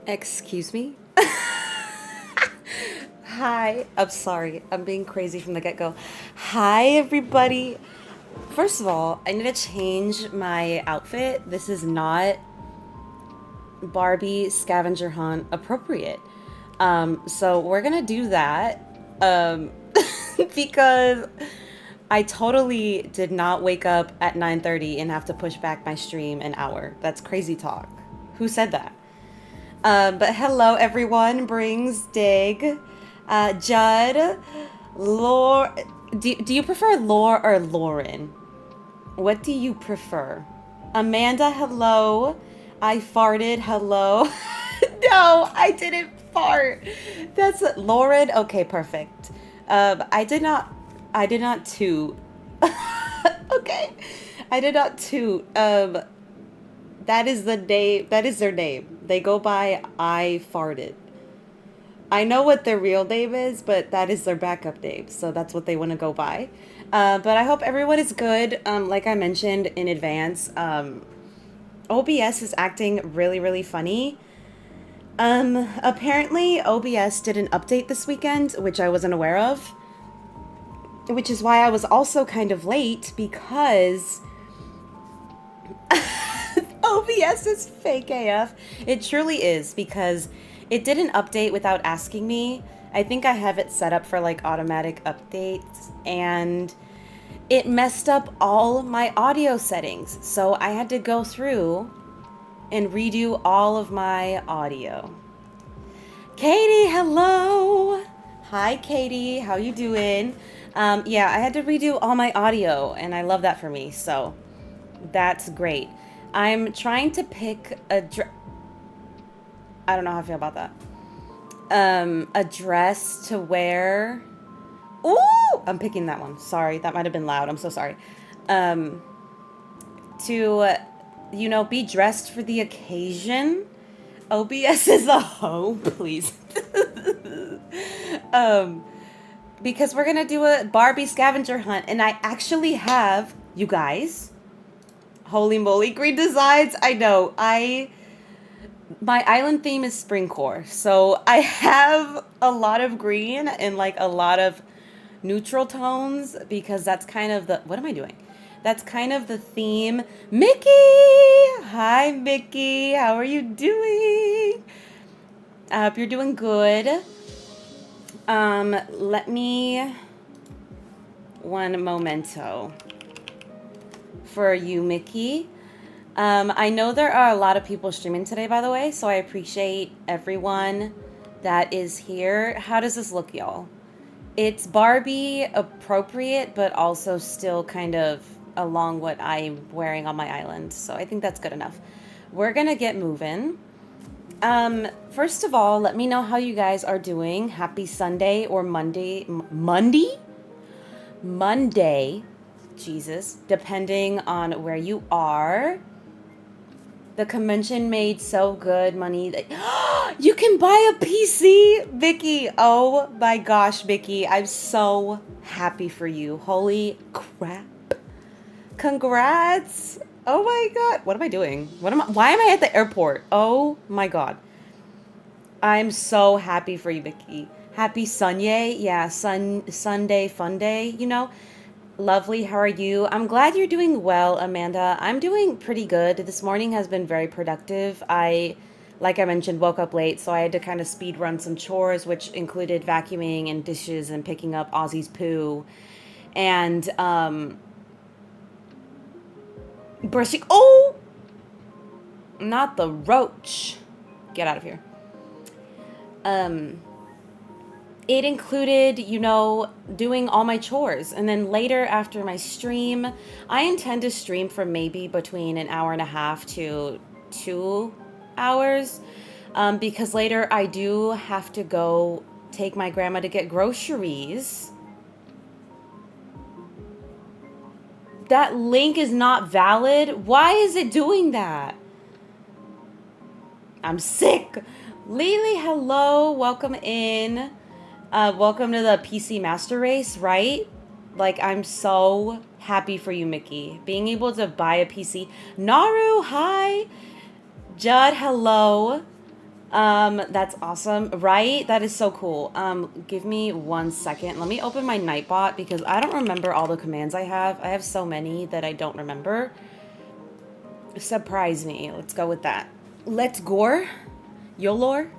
Excuse me? Hi. I'm sorry. I'm being crazy from the get-go. Hi, everybody. First of all, I need to change my outfit. This is not Barbie scavenger hunt appropriate. So we're gonna do that. Um, because I totally did not wake up at 9:30 and have to push back my stream an hour. That's crazy talk. Who said that? But hello, everyone. Brings Dig, Judd, Lore. Do you prefer Lore or Lauren? What do you prefer? Amanda, hello. I farted, hello. No, I didn't fart. That's Lauren. Okay, perfect. I did not toot. Okay, I did not toot. That is the name. That is their name. They go by I farted. I know what their real name is, but that is their backup name, so that's what they want to go by. But I hope everyone is good. Like I mentioned in advance, OBS is acting really, really funny. Apparently OBS did an update this weekend, which I wasn't aware of. Which is why I was also kind of late, because OBS is fake AF. It truly is, because it did an update without asking me. I think I have it set up for like automatic updates, and it messed up all my audio settings. So I had to go through and redo all of my audio. Katie, hello. Hi, Katie. How you doing? Yeah, I had to redo all my audio, and I love that for me, so that's great. I'm trying to pick a I don't know how I feel about that. A dress to wear. Ooh! I'm picking that one. Sorry, that might have been loud. I'm so sorry. To, you know, be dressed for the occasion. OBS is a hoe, please. Because we're gonna do a Barbie scavenger hunt, and I actually have, you guys, holy moly, green designs. I know, my island theme is spring core, so I have a lot of green and like a lot of neutral tones, because that's kind of the, what am I doing? That's kind of the theme. Mickey! Hi, Mickey. How are you doing? I hope you're doing good. Let me, one momento for you, Mickey. I know there are a lot of people streaming today, by the way, so I appreciate everyone that is here. How does this look, y'all? It's Barbie appropriate, but also still kind of along what I'm wearing on my island, so I think that's good enough. We're gonna get moving. First of all, let me know how you guys are doing. Happy Sunday or Monday. Monday, Jesus, depending on where you are. The convention made so good money that you can buy a PC, Vicky. Oh my gosh, Vicky, I'm so happy for you. Holy crap. Congrats. Oh my god. What am I doing? Why am I at the airport? Oh my god. I'm so happy for you, Vicky. Happy Sunday. Yeah, Sunday fun day, you know. Lovely. How are you? I'm glad you're doing well, Amanda. I'm doing pretty good. This morning has been very productive. Like I mentioned, woke up late, so I had to kind of speed run some chores, which included vacuuming and dishes and picking up Ozzy's poo. And brushing. Oh, not the roach. Get out of here. It included, you know, doing all my chores. And then later after my stream, I intend to stream for maybe between an hour and a half to 2 hours. Because later I do have to go take my grandma to get groceries. That link is not valid. Why is it doing that? I'm sick. Lily, hello. Welcome in. Welcome to the PC Master Race, right? Like, I'm so happy for you, Mickey. Being able to buy a PC. Naru, hi. Judd, hello. That's awesome, right? That is so cool. Give me 1 second. Let me open my Nightbot, because I don't remember all the commands I have. I have so many that I don't remember. Surprise me. Let's go with that. Let's gore. YOLOR.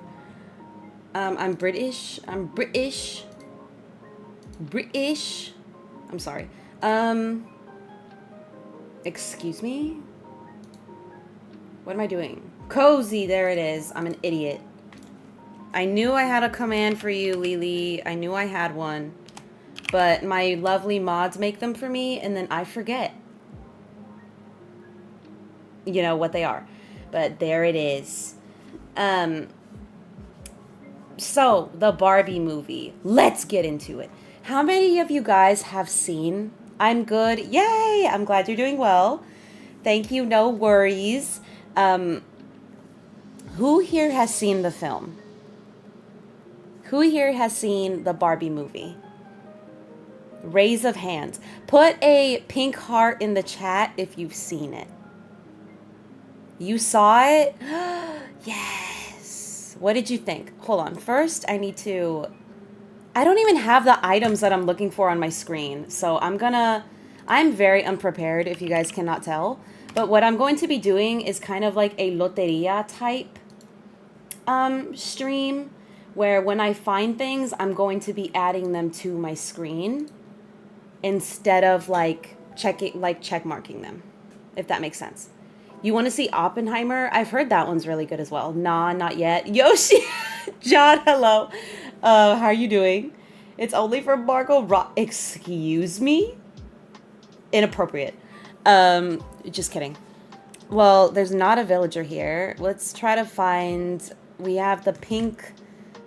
I'm British. I'm sorry. Excuse me? What am I doing? Cozy, there it is. I'm an idiot. I knew I had a command for you, Lily. I knew I had one. But my lovely mods make them for me, and then I forget. You know what they are. But there it is. So, the Barbie movie. Let's get into it. How many of you guys have seen I'm Good? Yay! I'm glad you're doing well. Thank you, no worries. Who here has seen the film? Who here has seen the Barbie movie? Raise of hands. Put a pink heart in the chat if you've seen it. You saw it? Yes. What did you think? Hold on. First, I don't even have the items that I'm looking for on my screen. So I'm very unprepared if you guys cannot tell. But what I'm going to be doing is kind of like a loteria type stream where when I find things, I'm going to be adding them to my screen instead of check marking them, if that makes sense. You want to see Oppenheimer? I've heard that one's really good as well. Nah, not yet. Yoshi, John, hello. How are you doing? It's only for Margot Excuse me? Inappropriate. Just kidding. Well, there's not a villager here. Let's try to find... We have the pink...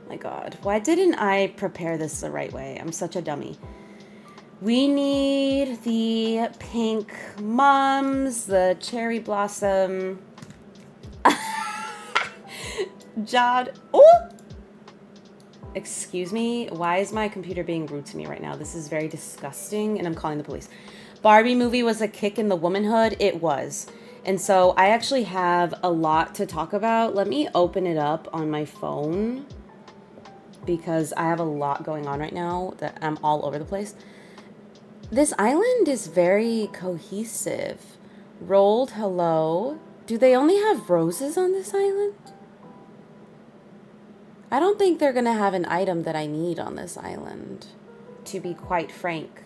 My God. Why didn't I prepare this the right way? I'm such a dummy. We need the pink mums, the cherry blossom. John. Oh! Excuse me. Why is my computer being rude to me right now? This is very disgusting, and I'm calling the police. Barbie movie was a kick in the womanhood. It was. And so I actually have a lot to talk about. Let me open it up on my phone because I have a lot going on right now that I'm all over the place. This island is very cohesive. Rolled, hello. Do they only have roses on this island? I don't think they're going to have an item that I need on this island, to be quite frank.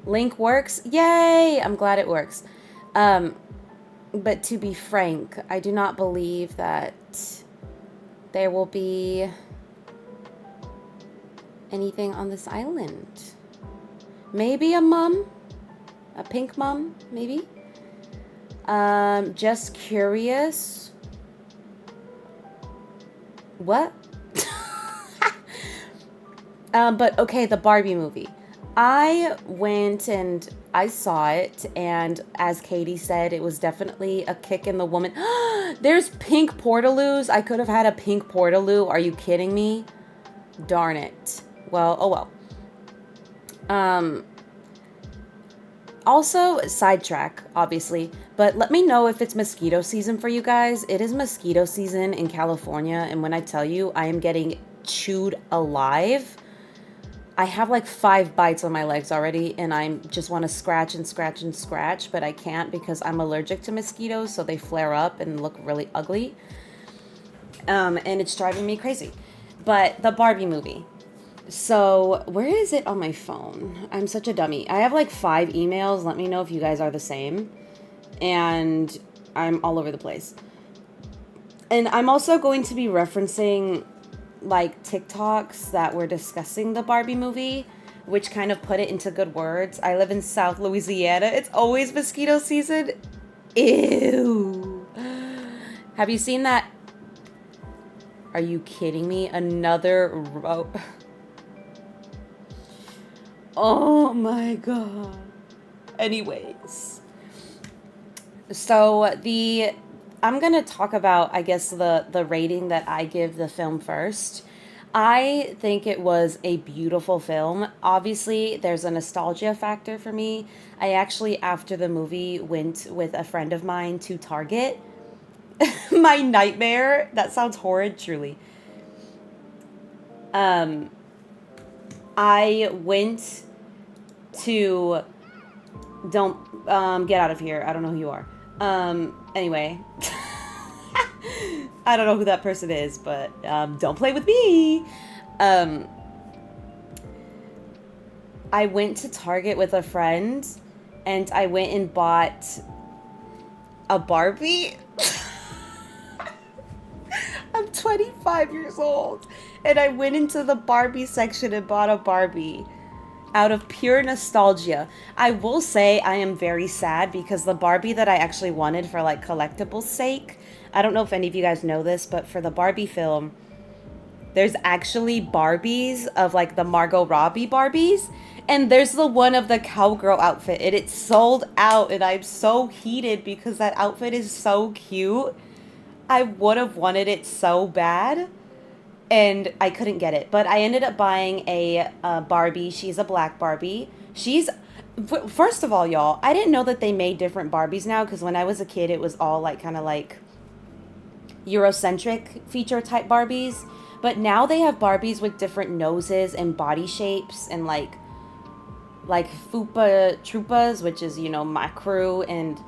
Link works? Yay! I'm glad it works. But to be frank, I do not believe that there will be anything on this island. Maybe a mum? A pink mum, maybe? Just curious. What? But okay, the Barbie movie. I went and I saw it, and as Katie said, it was definitely a kick in the woman. There's pink portaloos. I could have had a pink portaloo. Are you kidding me? Darn it. Well, oh well. Also, sidetrack, obviously, but let me know if it's mosquito season for you guys. It is mosquito season in California, and when I tell you I am getting chewed alive, I have like 5 bites on my legs already, and I just want to scratch and scratch and scratch, but I can't because I'm allergic to mosquitoes, so they flare up and look really ugly. And it's driving me crazy. But the Barbie movie. So, where is it on my phone? I'm such a dummy. I have like 5 emails. Let me know if you guys are the same. And I'm all over the place. And I'm also going to be referencing like TikToks that were discussing the Barbie movie, which kind of put it into good words. I live in South Louisiana. It's always mosquito season. Ew. Have you seen that? Are you kidding me? Another row. Oh my God. Anyways. So I'm going to talk about, I guess, the rating that I give the film first. I think it was a beautiful film. Obviously, there's a nostalgia factor for me. I actually, after the movie, went with a friend of mine to Target. My nightmare. That sounds horrid, truly. I went to... Don't get out of here. I don't know who you are. Anyway, I don't know who that person is, but don't play with me. I went to Target with a friend, and I went and bought a Barbie. I'm 25 years old, and I went into the Barbie section and bought a Barbie. Out of pure nostalgia. I will say I am very sad because the Barbie that I actually wanted for like collectibles sake, I don't know if any of you guys know this, but for the Barbie film, there's actually Barbies of like the Margot Robbie Barbies, and there's the one of the cowgirl outfit, and it's sold out, and I'm so heated because that outfit is so cute. I would have wanted it so bad. And I couldn't get it. But I ended up buying a Barbie. She's a black Barbie. First of all, y'all, I didn't know that they made different Barbies now. Because when I was a kid, it was all like kind of like Eurocentric feature type Barbies. But now they have Barbies with different noses and body shapes and like Fupa Troopas, which is, you know, my crew, and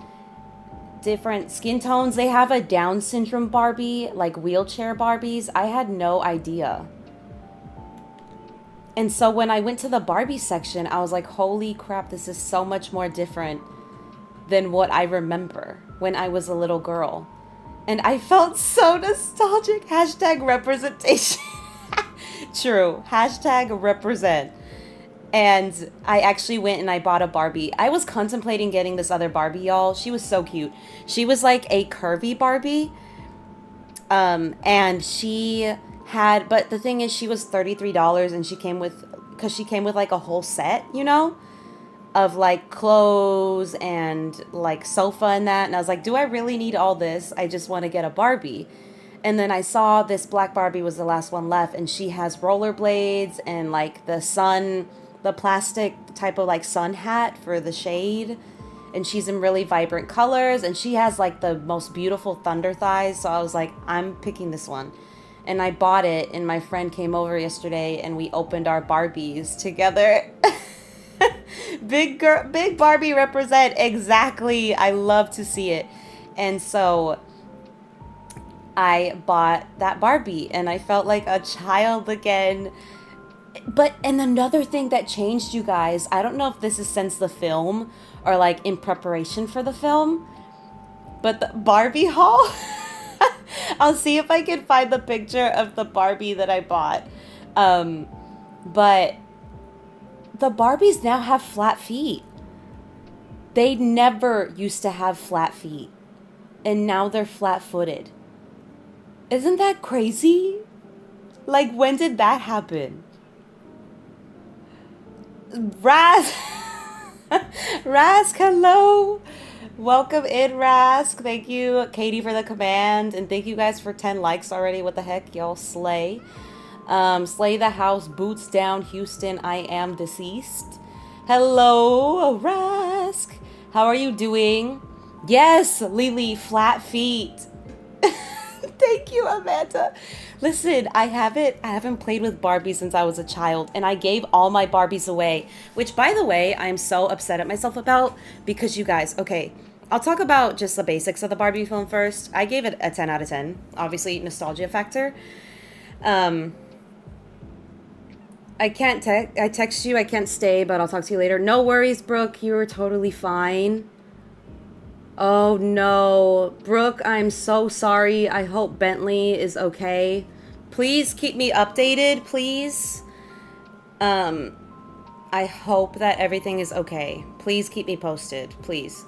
different skin tones. They have a Down syndrome Barbie, like wheelchair Barbies. I had no idea. And so when I went to the Barbie section, I was like, holy crap, this is so much more different than what I remember when I was a little girl. And I felt so nostalgic. Hashtag representation. True. Hashtag represent. And I actually went and I bought a Barbie. I was contemplating getting this other Barbie, y'all. She was so cute. She was like a curvy Barbie. And she had, but the thing is, she was $33 and she came with, because she came with like a whole set, you know, of like clothes and like sofa and that. And I was like, do I really need all this? I just want to get a Barbie. And then I saw this black Barbie was the last one left, and she has rollerblades and like the plastic type of like sun hat for the shade. And she's in really vibrant colors, and she has like the most beautiful thunder thighs. So I was like, I'm picking this one. And I bought it, and my friend came over yesterday and we opened our Barbies together. Big Barbie represent. Exactly. I love to see it. And so I bought that Barbie and I felt like a child again. And another thing that changed, you guys, I don't know if this is since the film or like in preparation for the film, but the Barbie haul, I'll see if I can find the picture of the Barbie that I bought. But the Barbies now have flat feet. They never used to have flat feet, and now they're flat-footed. Isn't that crazy? Like, when did that happen? Rask, hello. Welcome in, Rask. Thank you, Katie, for the command. And thank you guys for 10 likes already. What the heck? Y'all slay. Slay the house. Boots down, Houston. I am deceased. Hello, Rask. How are you doing? Yes, Lily, flat feet. Thank you, Amanda. Listen, I haven't played with Barbie since I was a child, and I gave all my Barbies away, which, by the way, I am so upset at myself about, because you guys, okay, I'll talk about just the basics of the Barbie film first. I gave it a 10 out of 10, obviously, nostalgia factor. I text you, I can't stay, but I'll talk to you later. No worries, Brooke, you were totally fine. Oh no, Brooke, I'm so sorry. I hope Bentley is okay. Please keep me updated, please. I hope that everything is okay. Please keep me posted, please.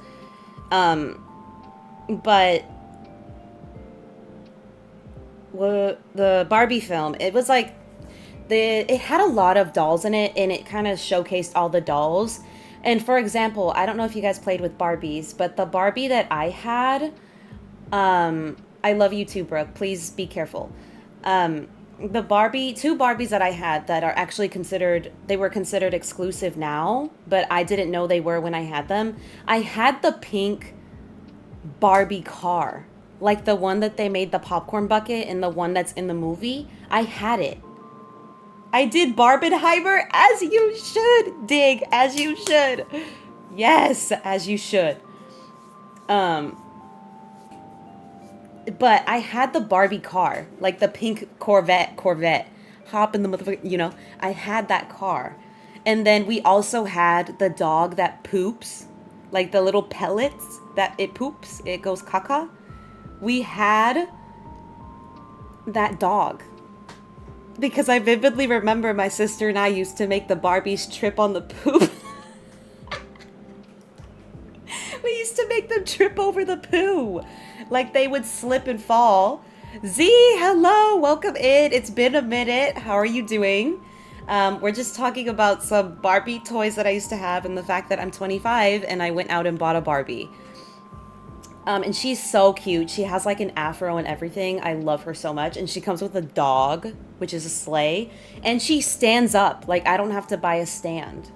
But the Barbie film, it was like it had a lot of dolls in it, and it kind of showcased all the dolls. And for example, I don't know if you guys played with Barbies, but the Barbie that I had, I love you too, Brooke. Please be careful. Two Barbies that I had that are actually were considered exclusive now, but I didn't know they were when I had them. I had the pink Barbie car, like the one that they made the popcorn bucket and the one that's in the movie. I had it. I did Barbenheimer, as you should, Dig, as you should. Yes, as you should. But I had the Barbie car, like the pink Corvette. Hop in the motherfucker, you know. I had that car. And then we also had the dog that poops, like the little pellets that it poops, it goes caca. We had that dog. Because I vividly remember my sister and I used to make the Barbies trip on the poop. We used to make them trip over the poo. Like they would slip and fall. Z, hello, welcome in. It's been a minute. How are you doing? We're just talking about some Barbie toys that I used to have and the fact that I'm 25 and I went out and bought a Barbie. And she's so cute. She has like an afro and everything. I love her so much. And she comes with a dog, which is a sleigh. And she stands up. Like, I don't have to buy a stand.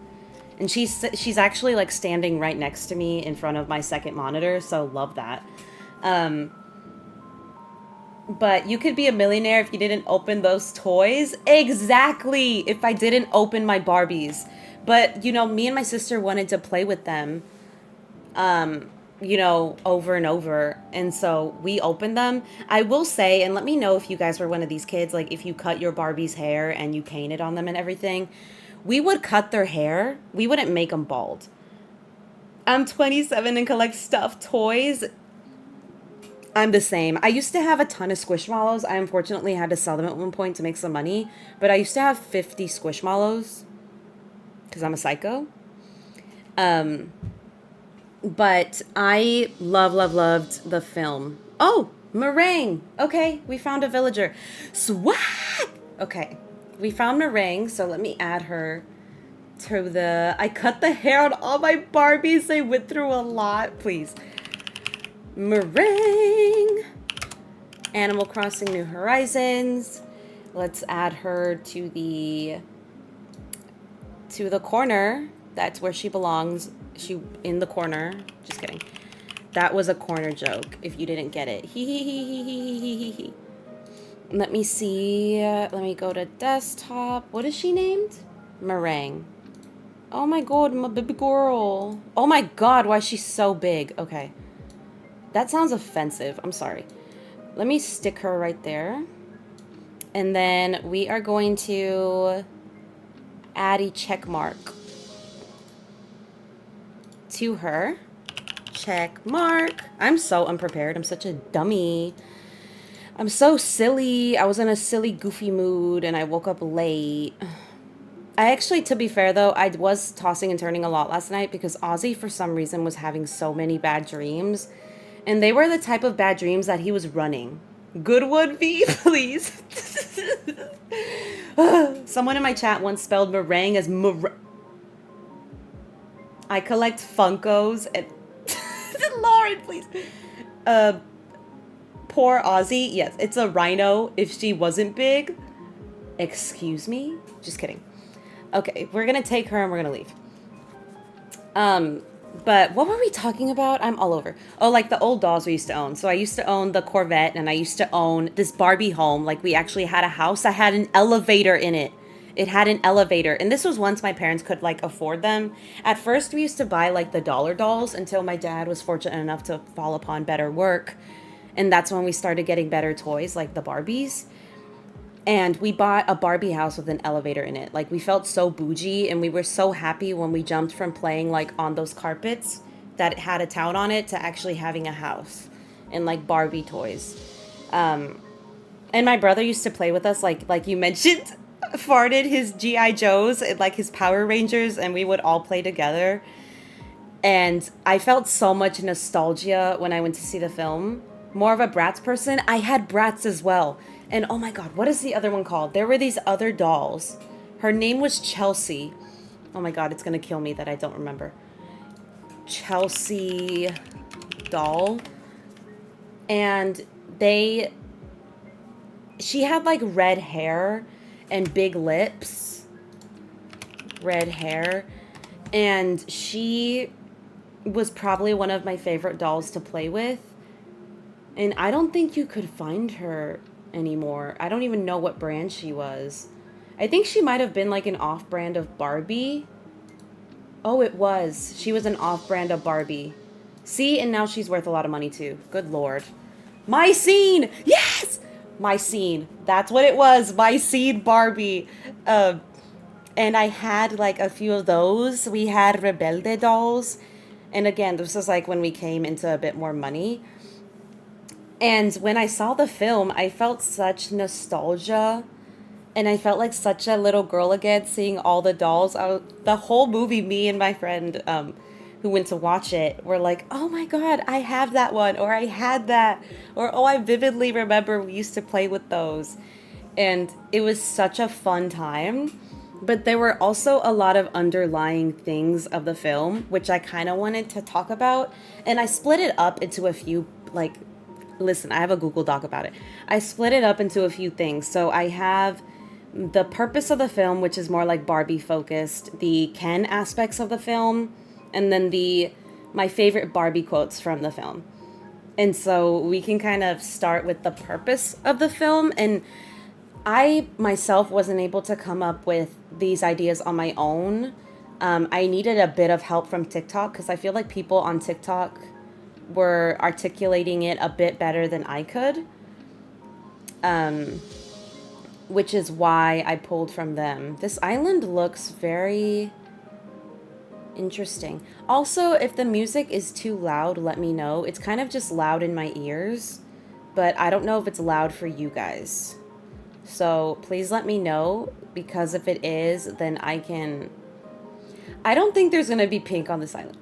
And she's actually like standing right next to me in front of my second monitor. So love that. But you could be a millionaire if you didn't open those toys. Exactly. If I didn't open my Barbies. But, you know, me and my sister wanted to play with them, you know, over and over. And so we opened them. I will say, and let me know if you guys were one of these kids, like if you cut your Barbie's hair and you painted on them and everything. We would cut their hair. We wouldn't make them bald. I'm 27 and collect stuffed toys. I'm the same. I used to have a ton of Squishmallows. I unfortunately had to sell them at one point to make some money. But I used to have 50 Squishmallows because I'm a psycho. But I loved the film. Oh, meringue. Okay, we found a villager. Swag! Okay, we found meringue, so let me add her to the... I cut the hair on all my Barbies. They went through a lot. Please. Meringue. Animal Crossing New Horizons. Let's add her to the corner. That's where she belongs. She in the corner. Just kidding. That was a corner joke if you didn't get it. Hee. Let me see. Let me go to desktop. What is she named? Meringue. Oh my god, my baby girl. Oh my god, why is she so big? Okay. That sounds offensive. I'm sorry. Let me stick her right there. And then we are going to add a check mark to her. Check mark. I'm so unprepared. I'm such a dummy. I'm so silly. I was in a silly, goofy mood and I woke up late. I actually, to be fair though, I was tossing and turning a lot last night because Ozzy, for some reason, was having so many bad dreams. And they were the type of bad dreams that he was running. Goodwood V, please. Someone in my chat once spelled meringue as I collect Funkos and... Lauren, please. Poor Ozzy. Yes, it's a rhino if she wasn't big. Excuse me? Just kidding. Okay, we're gonna take her and we're gonna leave. But what were we talking about? I'm all over. Oh, like the old dolls we used to own. So I used to own the Corvette and I used to own this Barbie home. Like we actually had a house that had an elevator in it. It had an elevator. And this was once my parents could like afford them. At first we used to buy like the dollar dolls until my dad was fortunate enough to fall upon better work. And that's when we started getting better toys like the Barbies. And we bought a Barbie house with an elevator in it. Like, we felt so bougie, and we were so happy when we jumped from playing, like, on those carpets that had a town on it to actually having a house and, like, Barbie toys. And my brother used to play with us, like you mentioned, farted his G.I. Joes and, like, his Power Rangers, and we would all play together. And I felt so much nostalgia when I went to see the film. More of a Bratz person. I had Bratz as well. And oh my god, what is the other one called? There were these other dolls. Her name was Chelsea. Oh my god, it's gonna kill me that I don't remember. Chelsea doll. And she had like red hair and big lips. Red hair. And she was probably one of my favorite dolls to play with. And I don't think you could find her anymore. I don't even know what brand she was. I think she might have been like an off-brand of Barbie. Oh, it was. She was an off-brand of Barbie. See, and now she's worth a lot of money too. Good lord. My Scene! Yes! My Scene. That's what it was. My Scene Barbie. And I had like a few of those. We had Rebelde dolls. And again, this was like when we came into a bit more money. And when I saw the film, I felt such nostalgia. And I felt like such a little girl again, seeing all the dolls. The whole movie, me and my friend who went to watch it were like, oh my god, I have that one. Or I had that. Or, oh, I vividly remember we used to play with those. And it was such a fun time. But there were also a lot of underlying things of the film, which I kind of wanted to talk about. And I split it up into a few, like... Listen, I have a Google Doc about it. I split it up into a few things. So I have the purpose of the film, which is more like Barbie focused, the Ken aspects of the film, and then my favorite Barbie quotes from the film. And so we can kind of start with the purpose of the film. And I myself wasn't able to come up with these ideas on my own. I needed a bit of help from TikTok because I feel like people on TikTok were articulating it a bit better than I could, which is why I pulled from them. This island looks very interesting. Also, if the music is too loud, let me know. It's kind of just loud in my ears, but I don't know if it's loud for you guys. So please let me know, because if it is, then I can... I don't think there's going to be pink on this island.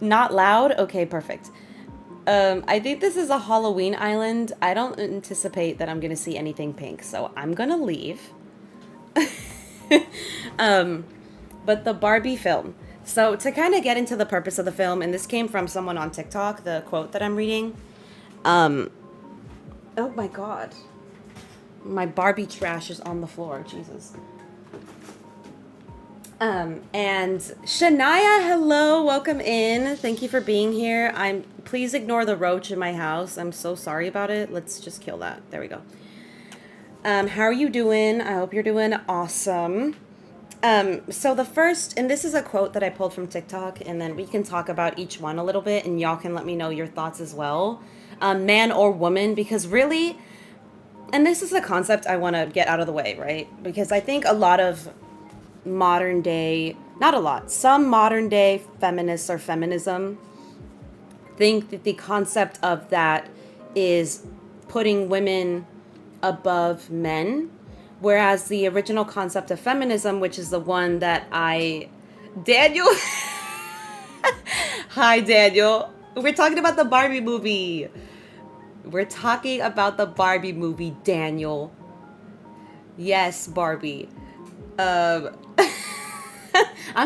Not loud? Okay, perfect. I think this is a Halloween island. I don't anticipate that I'm going to see anything pink, so I'm going to leave. But the Barbie film. So to kind of get into the purpose of the film, and this came from someone on TikTok, the quote that I'm reading. Oh my God. My Barbie trash is on the floor. Jesus. And Shania, hello, welcome in. Thank you for being here. Please ignore the roach in my house. I'm so sorry about it. Let's just kill that. There we go. How are you doing? I hope you're doing awesome. So the first, and this is a quote that I pulled from TikTok, and then we can talk about each one a little bit, and y'all can let me know your thoughts as well. Man or woman, because really, and this is a concept I want to get out of the way, right? Because I think a lot of modern day, not a lot, some modern day feminists or feminism think that the concept of that is putting women above men, whereas the original concept of feminism, which is the one that Daniel, hi Daniel, we're talking about the Barbie movie. We're talking about the Barbie movie, Daniel. Yes, Barbie. I'm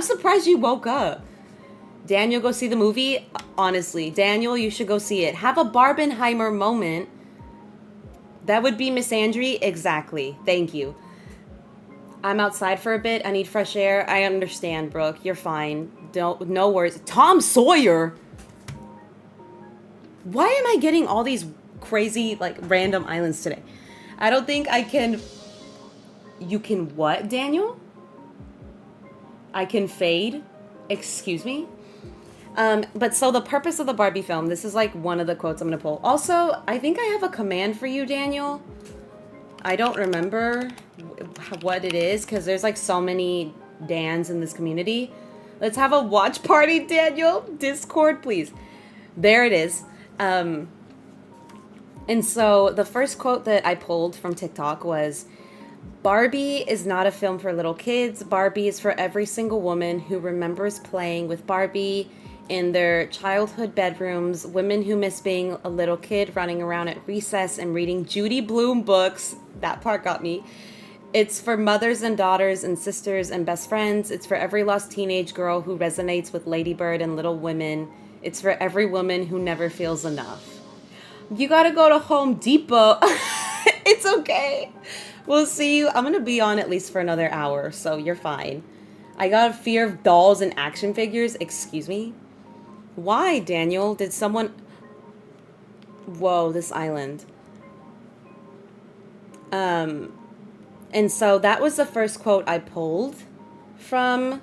surprised you woke up. Daniel, go see the movie? Honestly, Daniel, you should go see it. Have a Barbenheimer moment. That would be Miss Andrie? Exactly. Thank you. I'm outside for a bit. I need fresh air. I understand, Brooke. You're fine. No worries. Tom Sawyer? Why am I getting all these crazy, like, random islands today? I don't think I can... You can what, Daniel? I can fade? Excuse me? But so the purpose of the Barbie film, this is like one of the quotes I'm going to pull. Also, I think I have a command for you, Daniel. I don't remember what it is because there's like so many Dans in this community. Let's have a watch party, Daniel. Discord, please. There it is. And so the first quote that I pulled from TikTok was, Barbie is not a film for little kids. Barbie is for every single woman who remembers playing with Barbie in their childhood bedrooms, women who miss being a little kid running around at recess and reading Judy Blume books. That part got me. It's for mothers and daughters and sisters and best friends. It's for every lost teenage girl who resonates with Lady Bird and Little Women. It's for every woman who never feels enough. You gotta go to Home Depot. It's okay. We'll see you. I'm going to be on at least for another hour, so you're fine. I got a fear of dolls and action figures. Excuse me? Why, Daniel? Did someone... Whoa, this island. And so that was the first quote I pulled from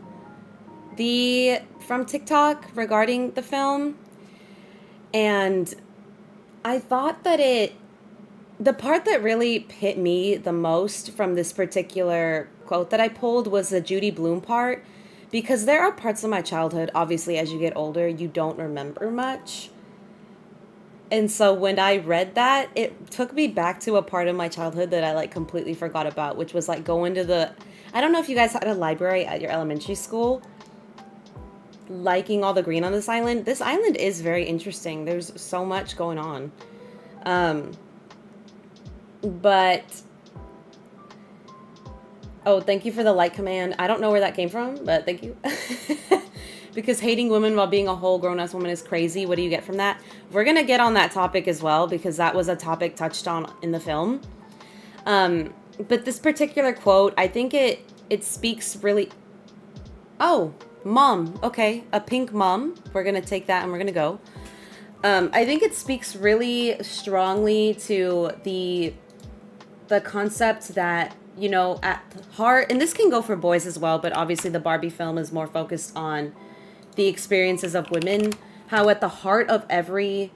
TikTok regarding the film. And I thought that the part that really hit me the most from this particular quote that I pulled was the Judy Blume part, because there are parts of my childhood, obviously, as you get older, you don't remember much. And so when I read that, it took me back to a part of my childhood that I like completely forgot about, which was like going to I don't know if you guys had a library at your elementary school, liking all the green on this island. This island is very interesting. There's so much going on. But, oh, thank you for the like command. I don't know where that came from, but thank you. Because hating women while being a whole grown-ass woman is crazy. What do you get from that? We're going to get on that topic as well, because that was a topic touched on in the film. But this particular quote, I think it speaks really... Oh, mom. Okay, a pink mom. We're going to take that and we're going to go. I think it speaks really strongly to the concept that, you know, at heart, and this can go for boys as well, but obviously the Barbie film is more focused on the experiences of women, how at the heart of every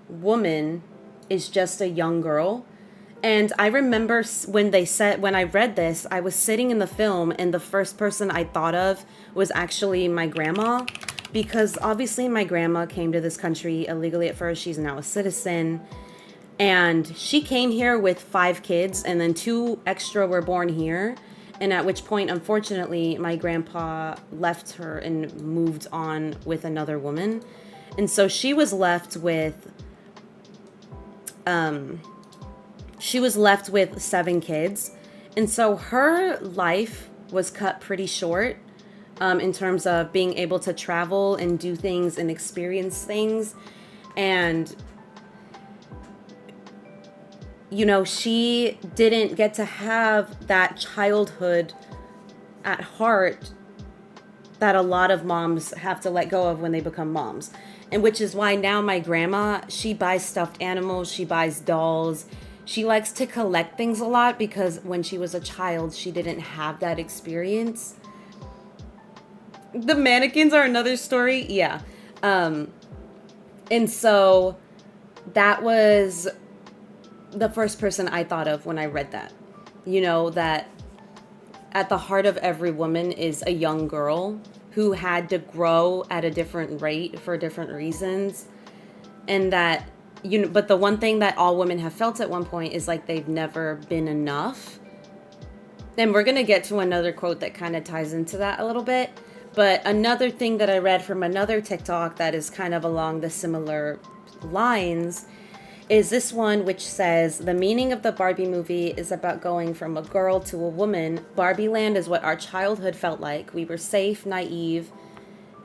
woman is just a young girl. And I remember when I read this, I was sitting in the film and the first person I thought of was actually my grandma, because obviously my grandma came to this country illegally at first. She's now a citizen. And she came here with 5 kids, and then 2 extra were born here. And at which point, unfortunately, my grandpa left her and moved on with another woman. And so she was left with 7 kids. And so her life was cut pretty short, in terms of being able to travel and do things and experience things. And you know, she didn't get to have that childhood at heart that a lot of moms have to let go of when they become moms. And which is why now my grandma, she buys stuffed animals, she buys dolls. She likes to collect things a lot because when she was a child, she didn't have that experience. The mannequins are another story. Yeah. And so that was the first person I thought of when I read that. You know, that at the heart of every woman is a young girl who had to grow at a different rate for different reasons. And that, you know, but the one thing that all women have felt at one point is like they've never been enough. And we're going to get to another quote that kind of ties into that a little bit. But another thing that I read from another TikTok that is kind of along the similar lines is this one, which says, the meaning of the Barbie movie is about going from a girl to a woman. Barbie land is what our childhood felt like. We were safe, naive,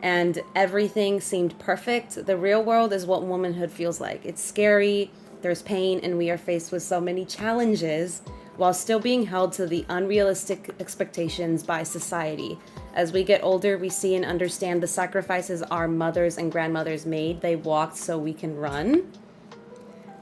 and everything seemed perfect. The real world is what womanhood feels like. It's scary, there's pain, and we are faced with so many challenges while still being held to the unrealistic expectations by society. As we get older, we see and understand the sacrifices our mothers and grandmothers made. They walked so we can run.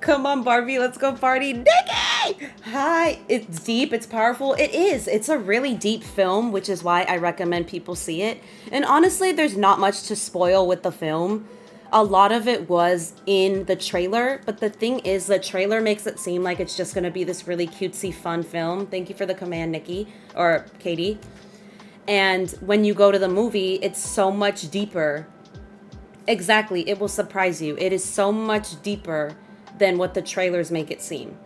Come on, Barbie, let's go party. Nikki! Hi. It's deep, it's powerful. It is. It's a really deep film, which is why I recommend people see it. And honestly, there's not much to spoil with the film. A lot of it was in the trailer, but the thing is, the trailer makes it seem like it's just going to be this really cutesy, fun film. Thank you for the command, Nikki, or Katie. And when you go to the movie, it's so much deeper. Exactly, it will surprise you. It is so much deeper than what the trailers make it seem.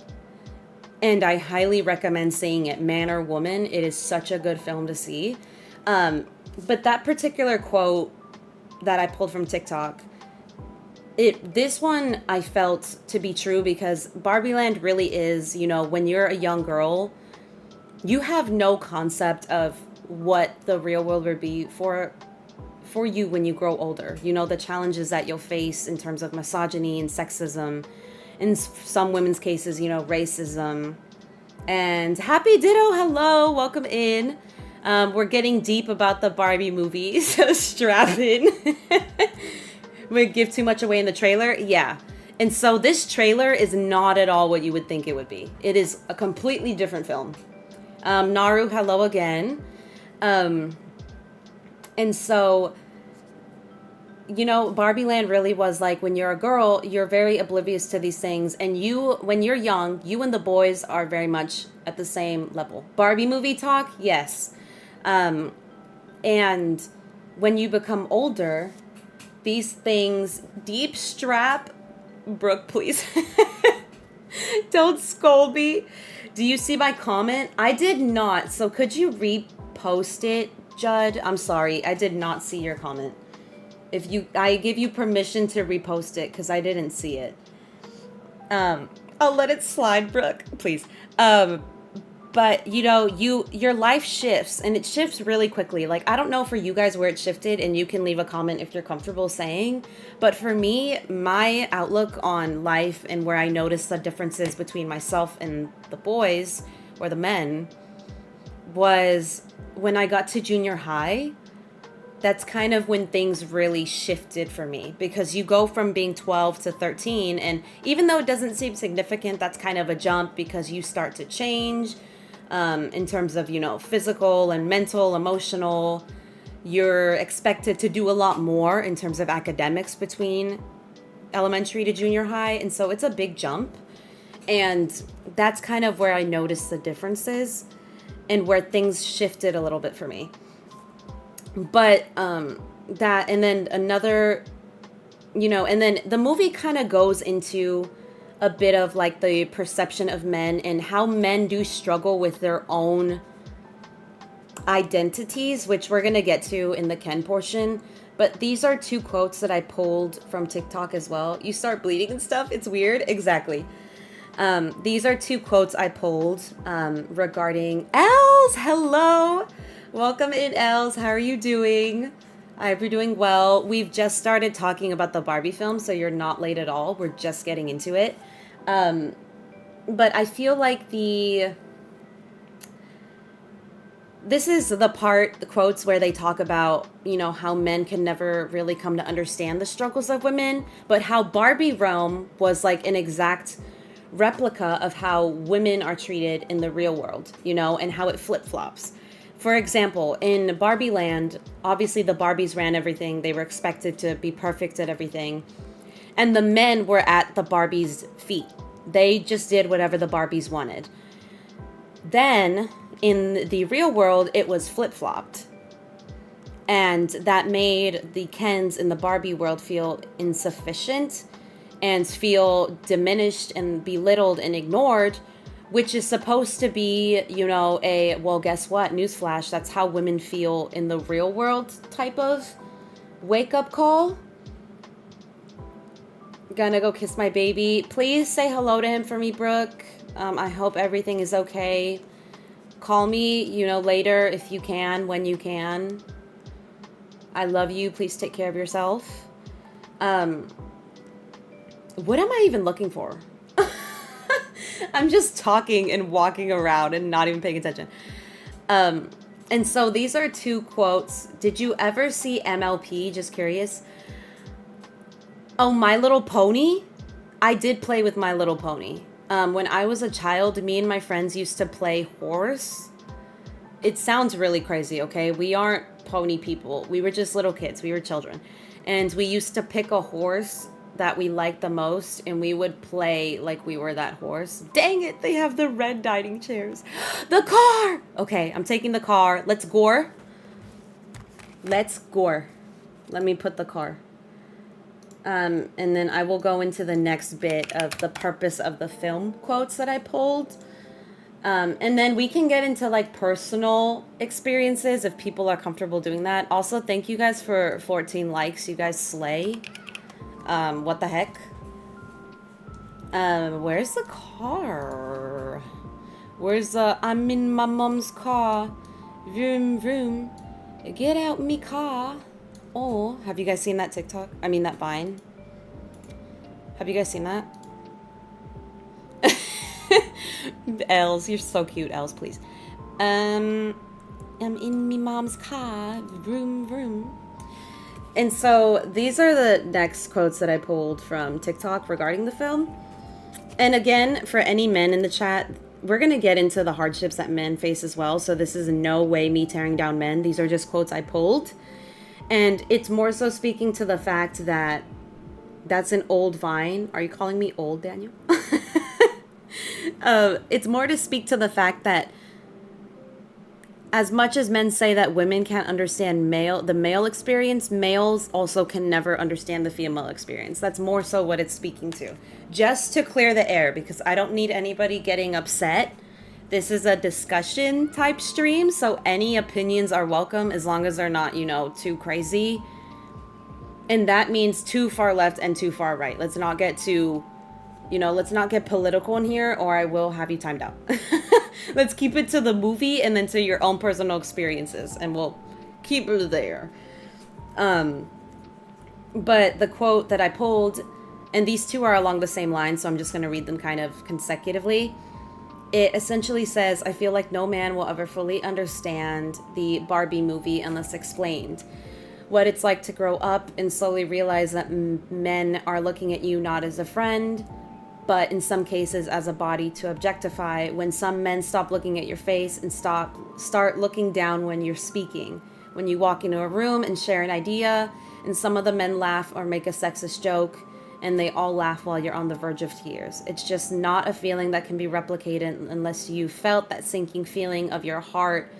And I highly recommend seeing it, man or woman. It is such a good film to see. But that particular quote that I pulled from TikTok, this one I felt to be true because Barbie Land really is, you know, when you're a young girl, you have no concept of what the real world would be for you when you grow older. You know, the challenges that you'll face in terms of misogyny and sexism. In some women's cases, you know, racism. And happy ditto, hello, welcome in. We're getting deep about the Barbie movie, so strap in. We give too much away in the trailer, yeah. And so this trailer is not at all what you would think it would be. It is a completely different film. Naru, hello again. And so, you know, Barbie Land really was like, when you're a girl, you're very oblivious to these things. And when you're young, you and the boys are very much at the same level. Barbie movie talk, yes. And when you become older, these things, deep strap, Brooke, please. Don't scold me. Do you see my comment? I did not. So could you repost it, Judd? I'm sorry. I did not see your comment. I give you permission to repost it because I didn't see it. I'll let it slide, Brooke, please. But you know, your life shifts, and it shifts really quickly. Like, I don't know for you guys where it shifted, and you can leave a comment if you're comfortable saying. But for me, my outlook on life and where I noticed the differences between myself and the boys or the men was when I got to junior high. that's kind of when things really shifted for me, because you go from being 12 to 13, and even though it doesn't seem significant, that's kind of a jump because you start to change in terms of, you know, physical and mental, emotional. You're expected to do a lot more in terms of academics between elementary to junior high, and so it's a big jump. And that's kind of where I noticed the differences and where things shifted a little bit for me. But that, and then another, you know, and then the movie kind of goes into a bit of like the perception of men and how men do struggle with their own identities, which we're going to get to in the Ken portion. But these are two quotes that I pulled from TikTok as well. You start bleeding and stuff. It's weird. Exactly. These are two quotes I pulled regarding 𝐬𝐬𝐬𝐿. Hello. Welcome in, 𝐬𝐬𝐬𝐿. How are you doing? I hope you're doing well. We've just started talking about the Barbie film, so you're not late at all. We're just getting into it. But I feel like this is the part, the quotes where they talk about, you know, how men can never really come to understand the struggles of women, but how Barbie realm was like an exact replica of how women are treated in the real world, you know, and how it flip-flops. For example, in Barbie land, obviously the Barbies ran everything. They were expected to be perfect at everything. And the men were at the Barbies' feet. They just did whatever the Barbies wanted. Then, in the real world, it was flip-flopped. And that made the Kens in the Barbie world feel insufficient and feel diminished and belittled and ignored, which is supposed to be, you know, well, guess what? Newsflash, that's how women feel in the real world type of wake-up call. Gonna go kiss my baby. Please say hello to him for me, Brooke. I hope everything is okay. Call me, you know, later if you can, when you can. I love you. Please take care of yourself. What am I even looking for? I'm just talking and walking around and not even paying attention. And so these are two quotes. Did you ever see MLP? Just curious. Oh, My Little Pony? I did play with My Little Pony. When I was a child, me and my friends used to play horse. It sounds really crazy, okay? We aren't pony people. We were just little kids. We were children. And we used to pick a horse that we liked the most, and we would play like we were that horse. Dang it, they have the red dining chairs. The car! Okay, I'm taking the car. Let's gore. Let's gore. Let me put the car. And then I will go into the next bit of the purpose of the film quotes that I pulled. And then we can get into like personal experiences if people are comfortable doing that. Also, thank you guys for 14 likes. You guys slay. What the heck? Where's the car? I'm in my mom's car. Vroom, vroom. Get out me car. Oh, have you guys seen that TikTok? I mean, that Vine. Have you guys seen that? 𝐬𝐬𝐬𝐿, you're so cute, 𝐬𝐬𝐬𝐿, please. I'm in me mom's car. Vroom, vroom. And so these are the next quotes that I pulled from TikTok regarding the film. And again, for any men in the chat, we're going to get into the hardships that men face as well. So this is in no way me tearing down men. These are just quotes I pulled. And it's more so speaking to the fact that that's an old Vine. Are you calling me old, Daniel? It's more to speak to the fact that as much as men say that women can't understand the male experience, males also can never understand the female experience. That's more so what it's speaking to. Just to clear the air, because I don't need anybody getting upset. This is a discussion type stream, so any opinions are welcome as long as they're not, you know, too crazy. And that means too far left and too far right. Let's not get too, you know, let's not get political in here or I will have you timed out. Let's keep it to the movie and then to your own personal experiences, and we'll keep it there. But the quote that I pulled, and these two are along the same line, so I'm just going to read them kind of consecutively. It essentially says, I feel like no man will ever fully understand the Barbie movie unless explained. what it's like to grow up and slowly realize that men are looking at you not as a friend, but in some cases as a body to objectify. When some men stop looking at your face and start looking down when you're speaking. When you walk into a room and share an idea, and some of the men laugh or make a sexist joke, and they all laugh while you're on the verge of tears. It's just not a feeling that can be replicated unless you felt that sinking feeling of your heart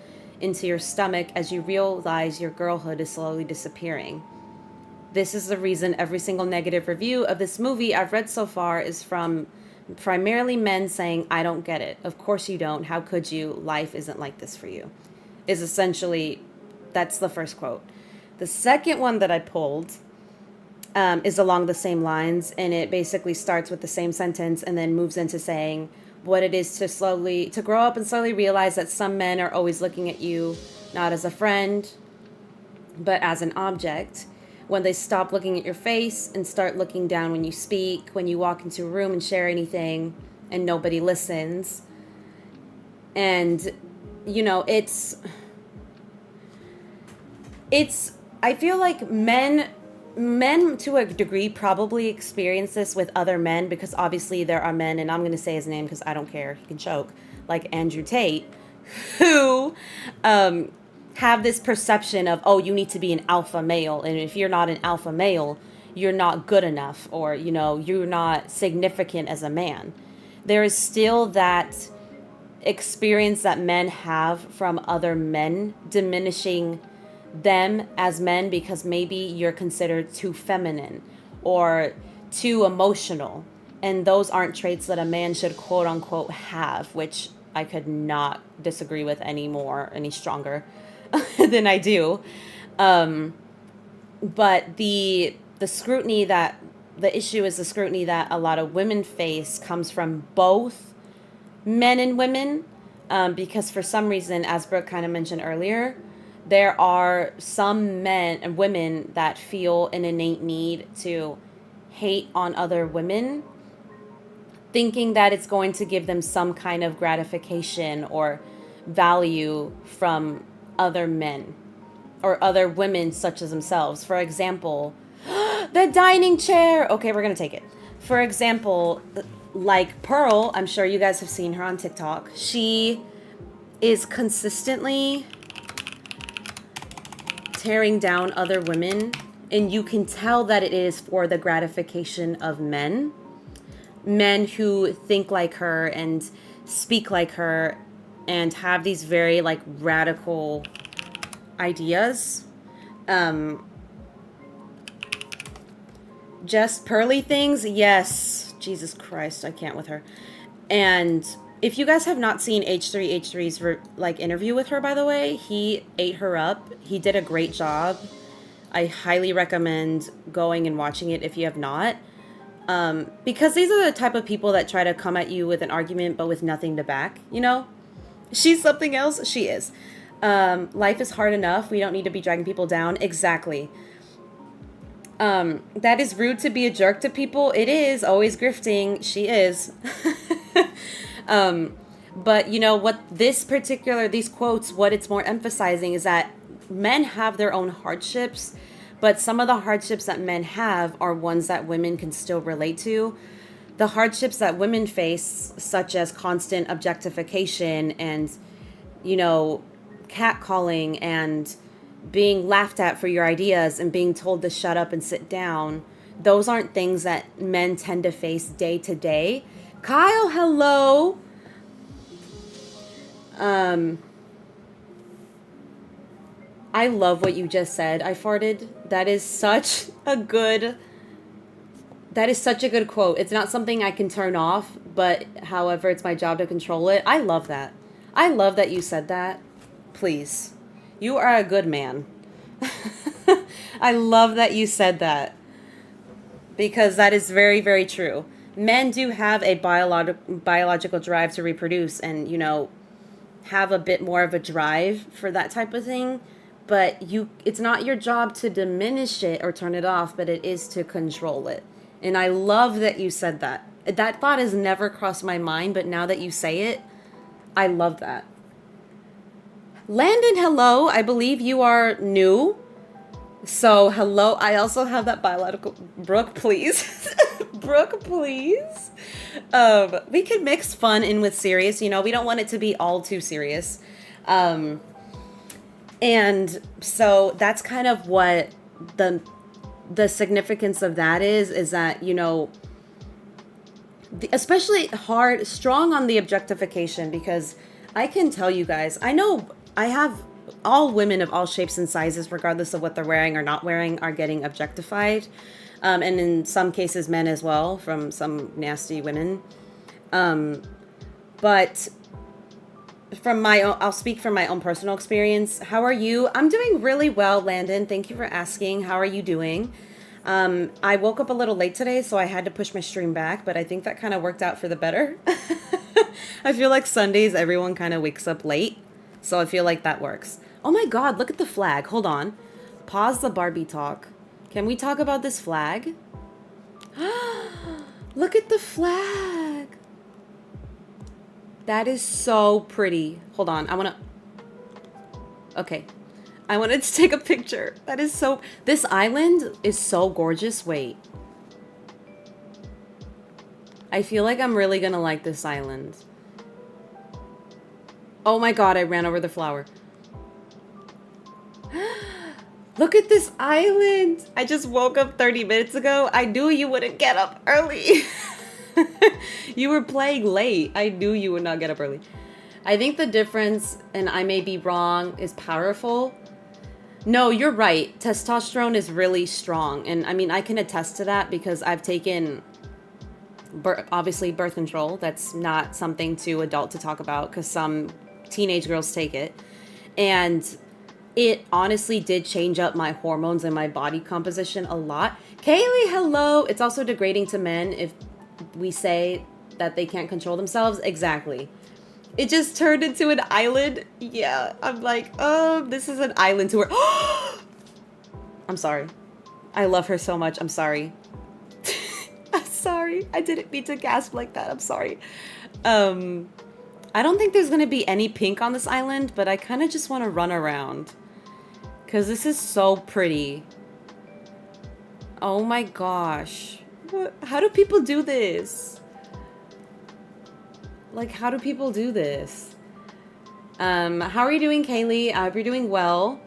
into your stomach as you realize your girlhood is slowly disappearing. This is the reason every single negative review of this movie I've read so far is from primarily men saying, I don't get it. Of course you don't. How could you? Life isn't like this for you. Is essentially, that's the first quote. The second one that I pulled is along the same lines, and it basically starts with the same sentence and then moves into saying what it is to grow up and slowly realize that some men are always looking at you not as a friend, but as an object. When they stop looking at your face and start looking down when you speak, when you walk into a room and share anything and nobody listens. And, you know, it's I feel like men to a degree probably experience this with other men, because obviously there are men, and I'm going to say his name because I don't care, he can choke, like Andrew Tate, who have this perception of, oh, you need to be an alpha male, and if you're not an alpha male, you're not good enough, or, you know, you're not significant as a man. There is still that experience that men have from other men diminishing them as men because maybe you're considered too feminine or too emotional, and those aren't traits that a man should quote unquote have, which I could not disagree with any stronger than I do. But the scrutiny that the issue is the scrutiny that a lot of women face comes from both men and women, because for some reason, as Brooke kind of mentioned earlier, there are some men and women that feel an innate need to hate on other women, thinking that it's going to give them some kind of gratification or value from other men or other women such as themselves. For example, the dining chair. Okay, we're going to take it. For example, like Pearl, I'm sure you guys have seen her on TikTok. She is consistently tearing down other women, and you can tell that it is for the gratification of men who think like her and speak like her and have these very like radical ideas. Just pearly things, yes. Jesus Christ, I can't with her. And if you guys have not seen H3H3's like interview with her, by the way, he ate her up. He did a great job. I highly recommend going and watching it if you have not. Because these are the type of people that try to come at you with an argument but with nothing to back, you know? She's something else. She is. Life is hard enough. We don't need to be dragging people down. Exactly. That is rude to be a jerk to people. It is. Always grifting. She is. But you know what, these quotes, what it's more emphasizing is that men have their own hardships, but some of the hardships that men have are ones that women can still relate to. The hardships that women face, such as constant objectification and, you know, catcalling and being laughed at for your ideas and being told to shut up and sit down, those aren't things that men tend to face day to day. Kyle, hello. I love what you just said. I farted. That is such a good quote. It's not something I can turn off, but however, it's my job to control it. I love that. I love that you said that. Please. You are a good man. I love that you said that, because that is very, very true. Men do have a biological drive to reproduce and, you know, have a bit more of a drive for that type of thing, but it's not your job to diminish it or turn it off, but it is to control it. And I love that you said that. That thought has never crossed my mind, but now that you say it, I love that. Landon, hello. I believe you are new. So, hello. I also have that biological. Brooke, please. Brooke, please. We could mix fun in with serious. You know, we don't want it to be all too serious. Um, and so that's kind of what the the significance of that is that, you know, especially hard, strong on the objectification, because I can tell you guys, I know I have all women of all shapes and sizes, regardless of what they're wearing or not wearing, are getting objectified. And in some cases, men as well, from some nasty women. Um, but from my own, I'll speak from my own personal experience. How are you? I'm doing really well, Landon. Thank you for asking. How are you doing? I woke up a little late today, so I had to push my stream back, but I think that kind of worked out for the better. I feel like Sundays, everyone kind of wakes up late, so I feel like that works. Oh my God, look at the flag. Hold on. Pause the Barbie talk. Can we talk about this flag? Look at the flag. That is so pretty. Hold on. I want to... Okay. I wanted to take a picture. That is so... This island is so gorgeous. Wait. I feel like I'm really gonna like this island. Oh my God, I ran over the flower. Look at this island. I just woke up 30 minutes ago. I knew you wouldn't get up early. You were playing late. I knew you would not get up early. I think the difference, and I may be wrong, is powerful. No, you're right. Testosterone is really strong. And I mean, I can attest to that because I've taken, obviously, birth control. That's not something too adult to talk about because some teenage girls take it. And it honestly did change up my hormones and my body composition a lot. Kaylee, hello. It's also degrading to men if we say that they can't control themselves. Exactly. It just turned into an island. Yeah, I'm like, oh, this is an island tour. I'm sorry. I love her so much. I'm sorry. I'm sorry. I didn't mean to gasp like that. I'm sorry. I don't think there's going to be any pink on this island, but I kind of just want to run around. Because this is so pretty. Oh my gosh. What? How do people do this? Like, how do people do this? How are you doing, Kaylee? I hope you're doing well.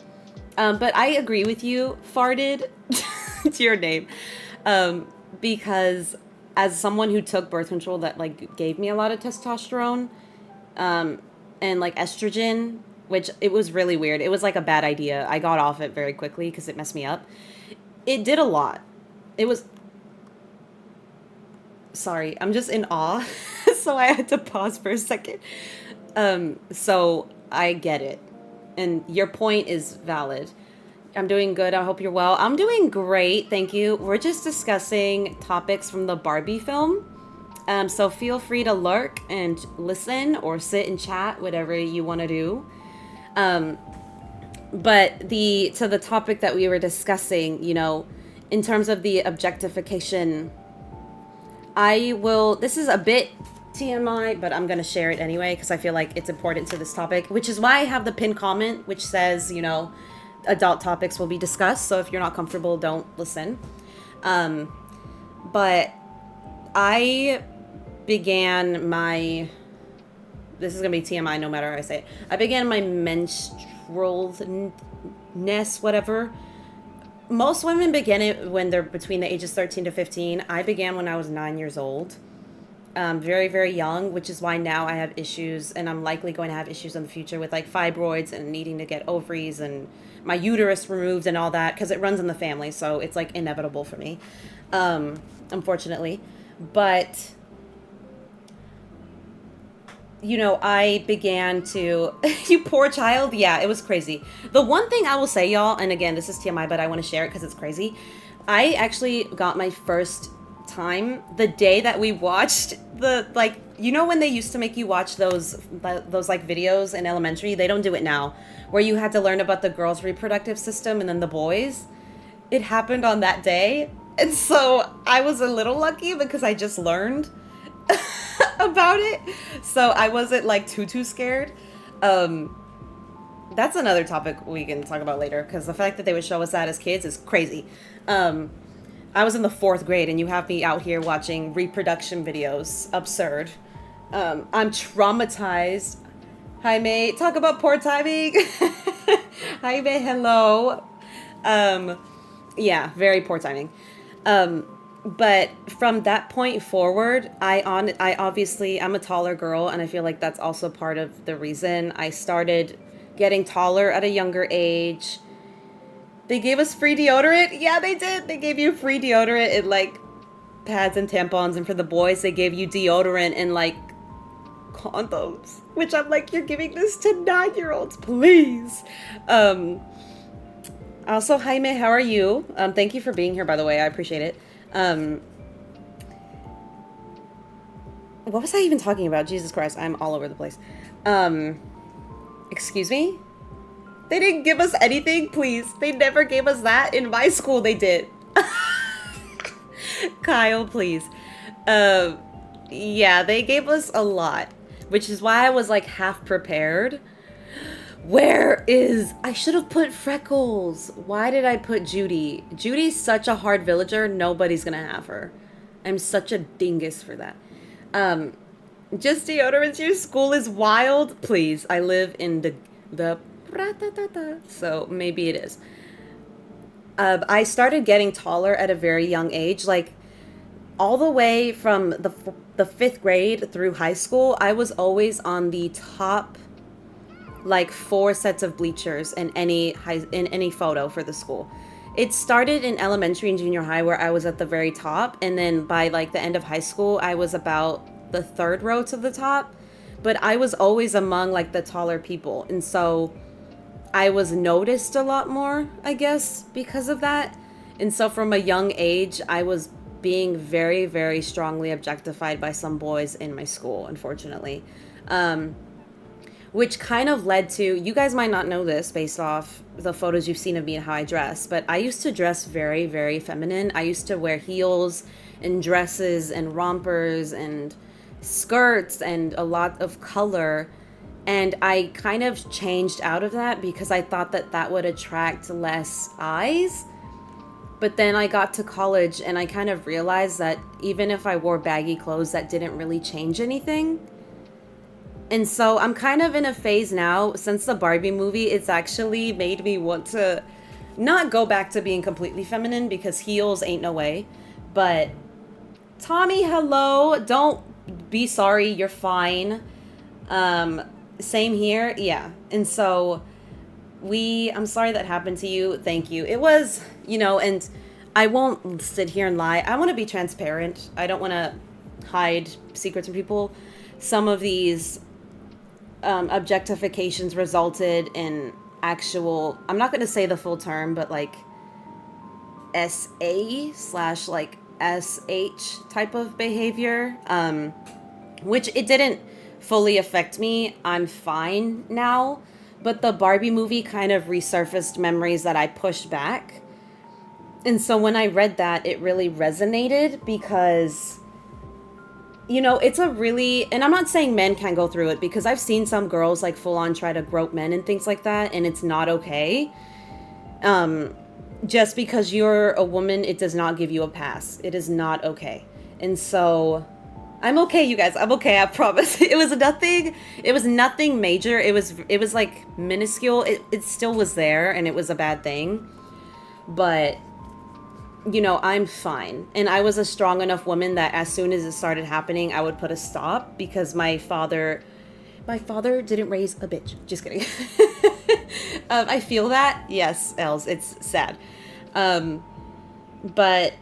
But I agree with you, farted, to your name. Because as someone who took birth control that, like, gave me a lot of testosterone, and, like, estrogen, which it was really weird. It was, like, a bad idea. I got off it very quickly because it messed me up. It did a lot. It was... Sorry, I'm just in awe. So I had to pause for a second. So I get it. And your point is valid. I'm doing good. I hope you're well. I'm doing great. Thank you. We're just discussing topics from the Barbie film. So feel free to lurk and listen or sit and chat, whatever you want to do. But to the topic that we were discussing, you know, in terms of the objectification, this is a bit TMI, but I'm going to share it anyway because I feel like it's important to this topic, which is why I have the pinned comment, which says, you know, adult topics will be discussed. So if you're not comfortable, don't listen. But I began my, this is going to be TMI no matter how I say it. I began my menstrualness, whatever. Most women begin it when they're between the ages 13 to 15. I began when I was 9 years old. Very, very young, which is why now I have issues, and I'm likely going to have issues in the future with like fibroids and needing to get ovaries and my uterus removed and all that, because it runs in the family, so it's like inevitable for me, unfortunately. But, you know, I began to, you poor child, yeah, it was crazy. The one thing I will say, y'all, and again, this is TMI, but I want to share it because it's crazy. I actually got my first time the day that we watched the, like, you know when they used to make you watch those like videos in elementary? They don't do it now, where you had to learn about the girls' reproductive system and then the boys. It happened on that day, and so I was a little lucky because I just learned about it, so I wasn't like too scared. That's another topic we can talk about later, because the fact that they would show us that as kids is crazy. Um, I was in the fourth grade, and you have me out here watching reproduction videos. Absurd. I'm traumatized. Jaime, talk about poor timing. Jaime, hello. Um, yeah, very poor timing. Um, but from that point forward, I obviously I'm a taller girl, and I feel like that's also part of the reason I started getting taller at a younger age. They gave us free deodorant. Yeah, they did. They gave you free deodorant and like pads and tampons, and for the boys, they gave you deodorant and like condoms. Which I'm like, you're giving this to 9-year-olds, please. Also, Jaime, how are you? Thank you for being here, by the way. I appreciate it. What was I even talking about? Jesus Christ, I'm all over the place. Excuse me? They didn't give us anything, please. They never gave us that. In my school, they did. Kyle, please. Yeah, they gave us a lot, which is why I was like half prepared. Where is... I should have put Freckles. Why did I put Judy? Judy's such a hard villager. Nobody's gonna have her. I'm such a dingus for that. Just deodorants. Your school is wild. Please. I live in the so maybe it is. I started getting taller at a very young age. Like, all the way from the fifth grade through high school, I was always on the top, like 4 sets of bleachers in any photo for the school. It started in elementary and junior high where I was at the very top, and then by like the end of high school, I was about the 3rd row to the top. But I was always among like the taller people, and so I was noticed a lot more, I guess, because of that. And so from a young age, I was being very, very strongly objectified by some boys in my school, unfortunately. Which kind of led to, you guys might not know this based off the photos you've seen of me and how I dress, but I used to dress very, very feminine. I used to wear heels and dresses and rompers and skirts and a lot of color. And I kind of changed out of that because I thought that that would attract less eyes. But then I got to college and I kind of realized that even if I wore baggy clothes, that didn't really change anything. And so I'm kind of in a phase now, since the Barbie movie, it's actually made me want to not go back to being completely feminine, because heels ain't no way. But Tommy, hello. Don't be sorry. You're fine. Same here. Yeah. And so I'm sorry that happened to you. Thank you. It was, and I won't sit here and lie. I want to be transparent. I don't want to hide secrets from people. Some of these objectifications resulted in actual, I'm not going to say the full term, but like SA/ like SH type of behavior, which it didn't fully affect me. I'm fine now, but the Barbie movie kind of resurfaced memories that I pushed back. And so when I read that, it really resonated because, it's a really, and I'm not saying men can't go through it, because I've seen some girls like full on try to grope men and things like that, and it's not okay. Just because you're a woman, it does not give you a pass. It is not okay. And so I'm okay, you guys. I'm okay, I promise. It was nothing major. It was like minuscule. It still was there, and it was a bad thing. But I'm fine. And I was a strong enough woman that as soon as it started happening, I would put a stop, because my father didn't raise a bitch. Just kidding. I feel that. Yes, Els, it's sad. But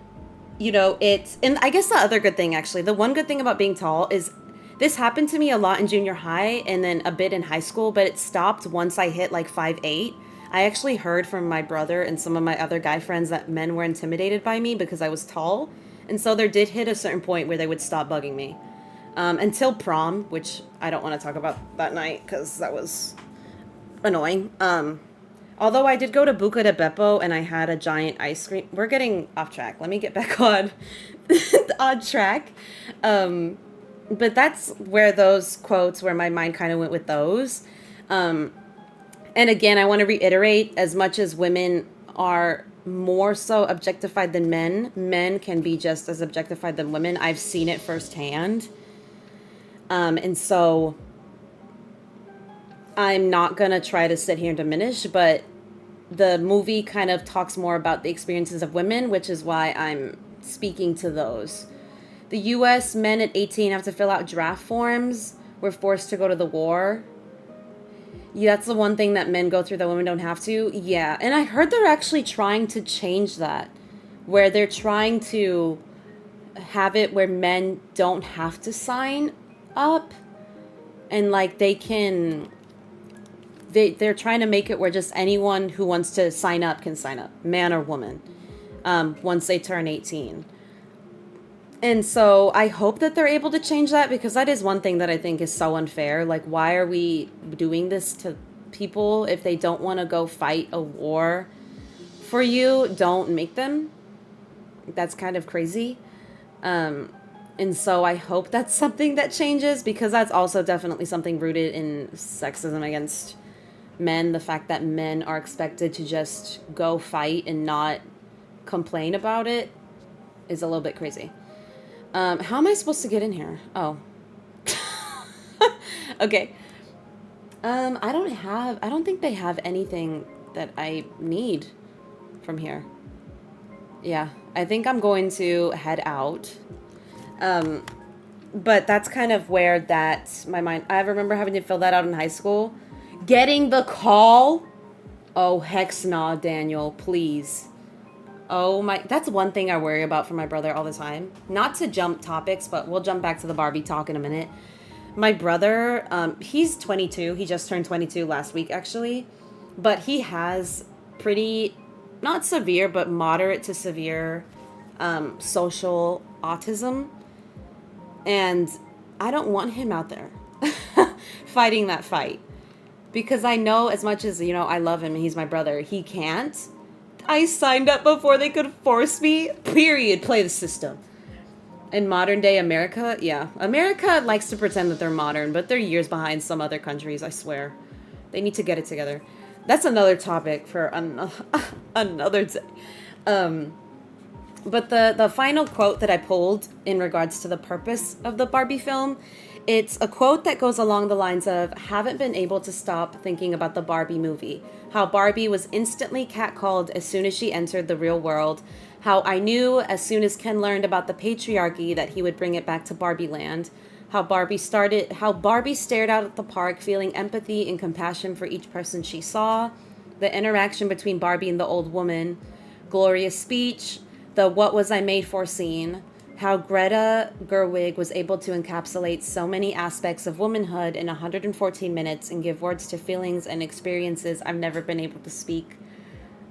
and I guess the other good thing, actually, the one good thing about being tall is this happened to me a lot in junior high and then a bit in high school, but it stopped once I hit like 5'8". I actually heard from my brother and some of my other guy friends that men were intimidated by me because I was tall. And so there did hit a certain point where they would stop bugging me. Until prom, which I don't want to talk about that night because that was annoying. Although I did go to Buca de Beppo and I had a giant ice cream. We're getting off track. Let me get back on track. But that's where those quotes, where my mind kind of went with those. And again, I want to reiterate, as much as women are more so objectified than men, men can be just as objectified than women. I've seen it firsthand. And so I'm not going to try to sit here and diminish, but the movie kind of talks more about the experiences of women, which is why I'm speaking to those. The U.S. men at 18 have to fill out draft forms. We're forced to go to the war. Yeah, that's the one thing that men go through that women don't have to. Yeah, and I heard they're actually trying to change that, where they're trying to have it where men don't have to sign up, and like they're trying to make it where just anyone who wants to sign up can sign up, man or woman, once they turn 18. And so I hope that they're able to change that, because that is one thing that I think is so unfair. Like, why are we doing this to people? If they don't want to go fight a war for you, don't make them. That's kind of crazy. And so I hope that's something that changes, because that's also definitely something rooted in sexism against men. The fact that men are expected to just go fight and not complain about it is a little bit crazy. How am I supposed to get in here? Oh. Okay. I don't think they have anything that I need from here. Yeah, I think I'm going to head out. But that's kind of where my mind, I remember having to fill that out in high school. Getting the call. Oh, heck no, Daniel, please. Oh my, that's one thing I worry about for my brother all the time. Not to jump topics, but we'll jump back to the Barbie talk in a minute. My brother, he's 22. He just turned 22 last week, actually. But he has pretty, not severe, but moderate to severe social autism. And I don't want him out there fighting that fight. Because I know, as much as, I love him and he's my brother, he can't. I signed up before they could force me. Period. Play the system. In modern day America, yeah. America likes to pretend that they're modern, but they're years behind some other countries, I swear. They need to get it together. That's another topic for another day. But the final quote that I pulled in regards to the purpose of the Barbie film, it's a quote that goes along the lines of, haven't been able to stop thinking about the Barbie movie. How Barbie was instantly catcalled as soon as she entered the real world. How I knew as soon as Ken learned about the patriarchy that he would bring it back to Barbie land. How Barbie stared out at the park, feeling empathy and compassion for each person she saw. The interaction between Barbie and the old woman. Gloria's speech. The what was I made for scene. How Greta Gerwig was able to encapsulate so many aspects of womanhood in 114 minutes and give words to feelings and experiences I've never been able to speak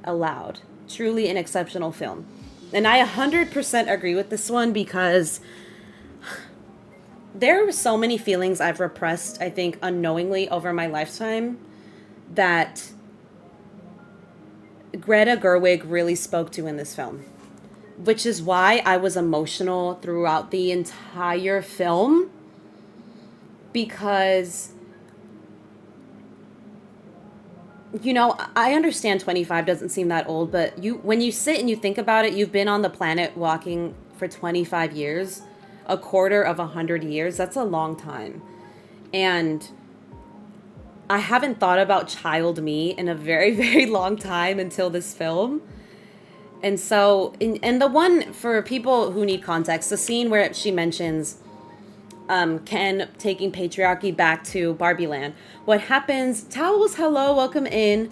aloud. Truly an exceptional film. And I 100% agree with this one, because there are so many feelings I've repressed, I think, unknowingly over my lifetime that Greta Gerwig really spoke to in this film. Which is why I was emotional throughout the entire film, because, I understand 25 doesn't seem that old, but when you sit and you think about it, you've been on the planet walking for 25 years, a quarter of 100 years. That's a long time. And I haven't thought about child me in a very, very long time until this film. And so, and the one, for people who need context, the scene where she mentions Ken taking patriarchy back to Barbie Land. What happens, towels, hello, welcome in.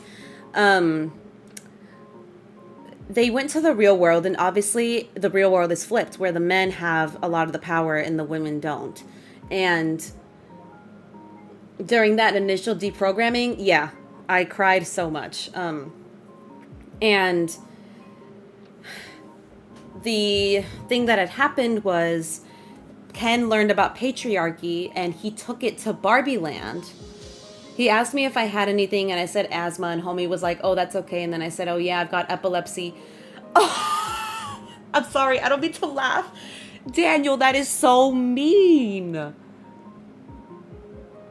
They went to the real world, and obviously the real world is flipped, where the men have a lot of the power and the women don't. And during that initial deprogramming, yeah, I cried so much. And the thing that had happened was Ken learned about patriarchy and he took it to Barbie Land. He asked me if I had anything and I said asthma, and homie was like, oh, that's okay. And then I said, oh yeah, I've got epilepsy. Oh, I'm sorry, I don't mean to laugh. Daniel, that is so mean.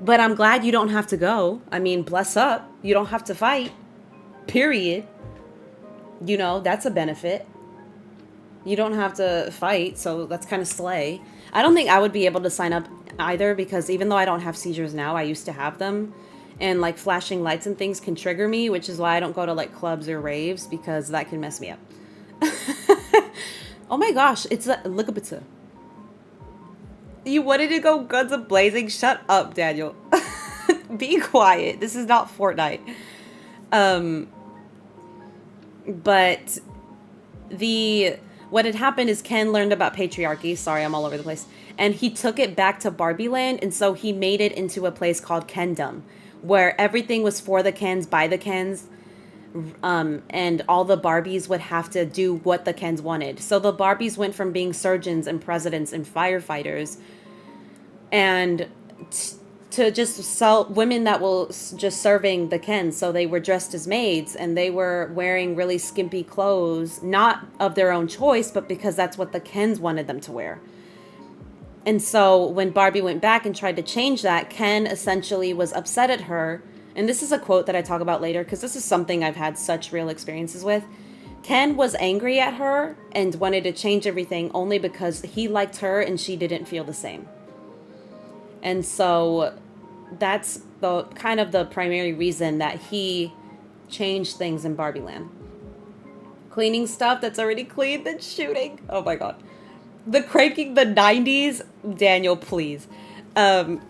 But I'm glad you don't have to go. I mean, bless up. You don't have to fight. Period. You know, that's a benefit. You don't have to fight, so that's kind of slay. I don't think I would be able to sign up either, because even though I don't have seizures now, I used to have them. And like flashing lights and things can trigger me, which is why I don't go to like clubs or raves, because that can mess me up. Oh my gosh, it's a look up it. You wanted to go guns a blazing? Shut up, Daniel. Be quiet. This is not Fortnite. But what had happened is Ken learned about patriarchy. Sorry, I'm all over the place. And he took it back to Barbie Land, and so he made it into a place called Kendom, where everything was for the Kens, by the Kens, and all the Barbies would have to do what the Kens wanted. So the Barbies went from being surgeons and presidents and firefighters, and to just sell women that will just serving the Kens. So they were dressed as maids, and they were wearing really skimpy clothes, not of their own choice, but because that's what the Kens wanted them to wear. And so when Barbie went back and tried to change that, Ken essentially was upset at her. And this is a quote that I talk about later, because this is something I've had such real experiences with. Ken was angry at her and wanted to change everything only because he liked her and she didn't feel the same. And so that's the kind of the primary reason that he changed things in Barbie Land. Cleaning stuff that's already clean, then shooting. Oh my God. The cranking the 90s, Daniel, please. And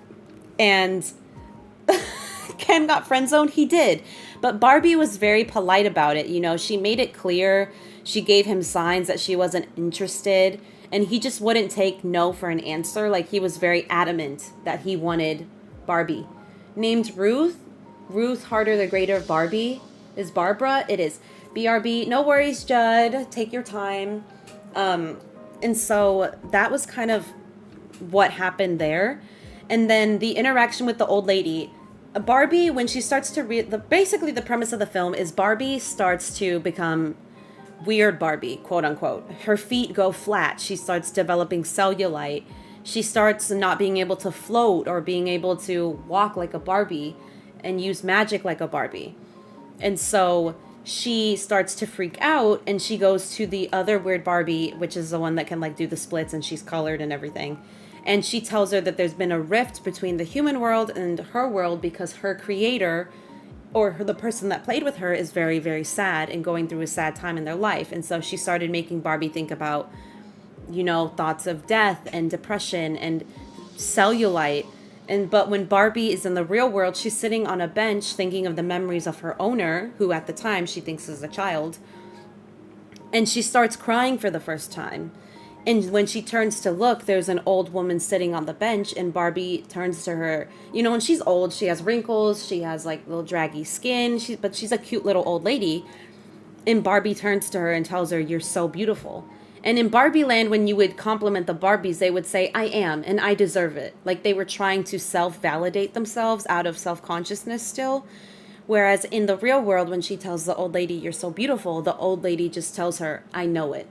Ken got friend zoned. He did. But Barbie was very polite about it. You know, she made it clear. She gave him signs that she wasn't interested. And he just wouldn't take no for an answer. Like, he was very adamant that he wanted Barbie. Named Ruth. Ruth Harder the Greater Barbie. Is Barbara? It is. BRB. No worries, Judd. Take your time. And so that was kind of what happened there. And then the interaction with the old lady. Barbie, when she starts to read, basically the premise of the film is Barbie starts to become weird Barbie, quote unquote. Her feet go flat. She starts developing cellulite. She starts not being able to float or being able to walk like a Barbie and use magic like a Barbie. And so she starts to freak out, and she goes to the other weird Barbie, which is the one that can like do the splits and she's colored and everything. And she tells her that there's been a rift between the human world and her world because her creator, or the person that played with her, is very, very sad and going through a sad time in their life. And so she started making Barbie think about, you know, thoughts of death and depression and cellulite. But when Barbie is in the real world, she's sitting on a bench thinking of the memories of her owner, who at the time she thinks is a child. And she starts crying for the first time. And when she turns to look, there's an old woman sitting on the bench, and Barbie turns to her. You know, when she's old, she has wrinkles, she has like little draggy skin, but she's a cute little old lady. And Barbie turns to her and tells her, "You're so beautiful." And in Barbie Land, when you would compliment the Barbies, they would say, "I am, and I deserve it." Like they were trying to self-validate themselves out of self-consciousness still. Whereas in the real world, when she tells the old lady, "You're so beautiful," the old lady just tells her, "I know it."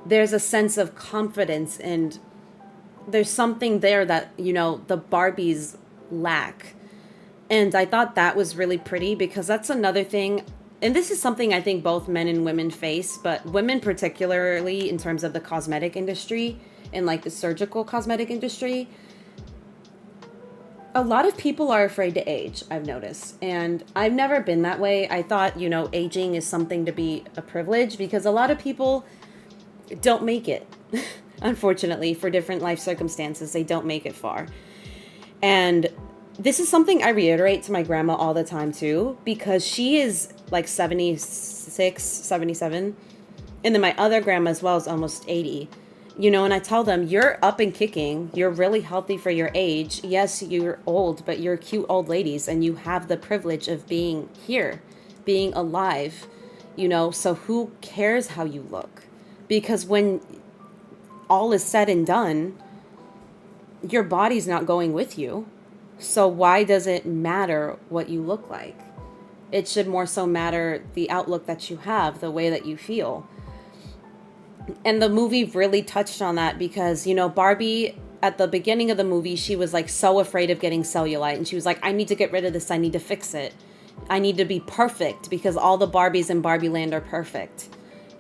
There's a sense of confidence, and there's something there that, you know, the Barbies lack. And I thought that was really pretty, because that's another thing. And this is something I think both men and women face, but women particularly in terms of the cosmetic industry and like the surgical cosmetic industry. A lot of people are afraid to age, I've noticed. And I've never been that way. I thought, you know, aging is something to be a privilege, because a lot of people don't make it. Unfortunately, for different life circumstances, they don't make it far. And this is something I reiterate to my grandma all the time too, because she is like 76, 77. And then my other grandma as well is almost 80. You know, and I tell them, you're up and kicking. You're really healthy for your age. Yes, you're old, but you're cute old ladies, and you have the privilege of being here, being alive, you know, so who cares how you look? Because when all is said and done, your body's not going with you. So why does it matter what you look like? It should more so matter the outlook that you have, the way that you feel. And the movie really touched on that, because, you know, Barbie, at the beginning of the movie, she was like so afraid of getting cellulite, and she was like, I need to get rid of this, I need to fix it, I need to be perfect because all the Barbies in Barbie Land are perfect.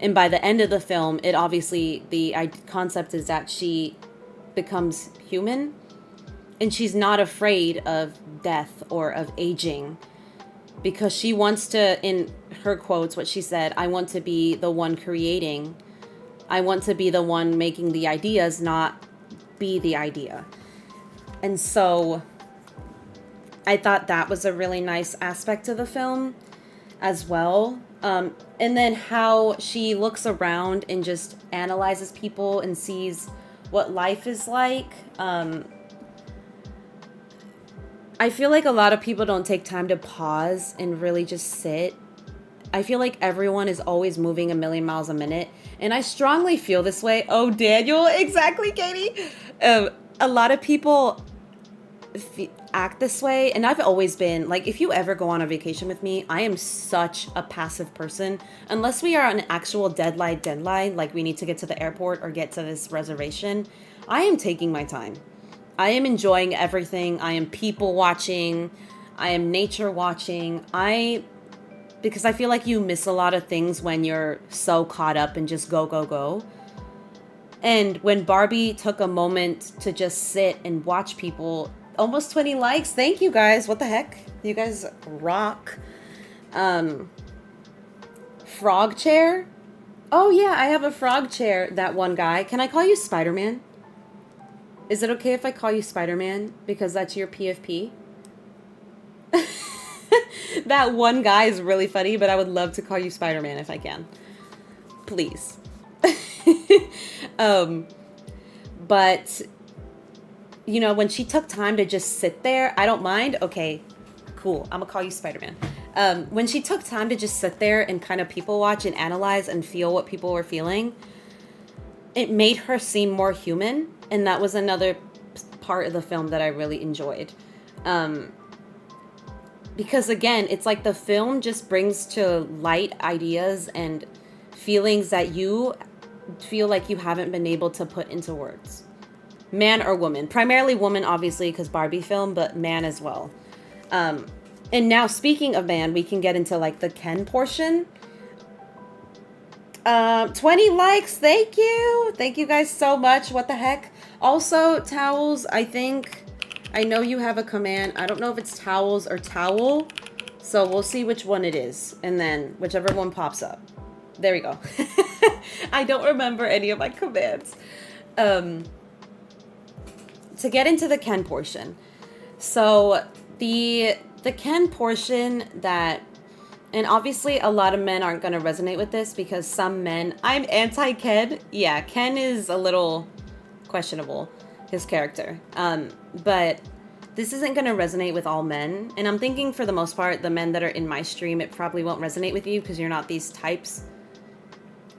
And by the end of the film, it obviously, the concept is that she becomes human, and she's not afraid of death or of aging, because she wants to, in her quotes, what she said, I want to be the one creating, I want to be the one making the ideas, not be the idea. And so I thought that was a really nice aspect of the film as well. And then how she looks around and just analyzes people and sees what life is like. I feel like a lot of people don't take time to pause and really just sit. I feel like everyone is always moving a million miles a minute. And I strongly feel this way. Oh, Daniel, exactly, Katie. A lot of people act this way. And I've always been, like, if you ever go on a vacation with me, I am such a passive person. Unless we are on an actual deadline, like we need to get to the airport or get to this reservation, I am taking my time. I am enjoying everything. I am people watching. I am nature watching. Because I feel like you miss a lot of things when you're so caught up and just go, go, go. And when Barbie took a moment to just sit and watch people, almost 20 likes. Thank you guys. What the heck? You guys rock. Frog chair. Oh yeah, I have a frog chair. That one guy. Can I call you Spider-Man? Is it okay if I call you Spider-Man? Because that's your PFP? That one guy is really funny, but I would love to call you Spider-Man if I can. Please. But, you know, when she took time to just sit there, I don't mind. Okay, cool. I'm gonna call you Spider-Man. When she took time to just sit there and kind of people watch and analyze and feel what people were feeling, it made her seem more human. And that was another part of the film that I really enjoyed. Because again, it's like the film just brings to light ideas and feelings that you feel like you haven't been able to put into words. Man or woman. Primarily woman, obviously, because Barbie film, but man as well. And now, speaking of man, we can get into like the Ken portion. 20 likes, thank you. Thank you guys so much. What the heck? Also, towels, I know you have a command. I don't know if it's towels or towel. So we'll see which one it is. And then whichever one pops up. There we go. I don't remember any of my commands. To get into the Ken portion. So the Ken portion that, and obviously a lot of men aren't going to resonate with this because some men, I'm anti-Ken. Yeah, Ken is a little questionable, his character. But this isn't going to resonate with all men. And I'm thinking for the most part, the men that are in my stream, it probably won't resonate with you because you're not these types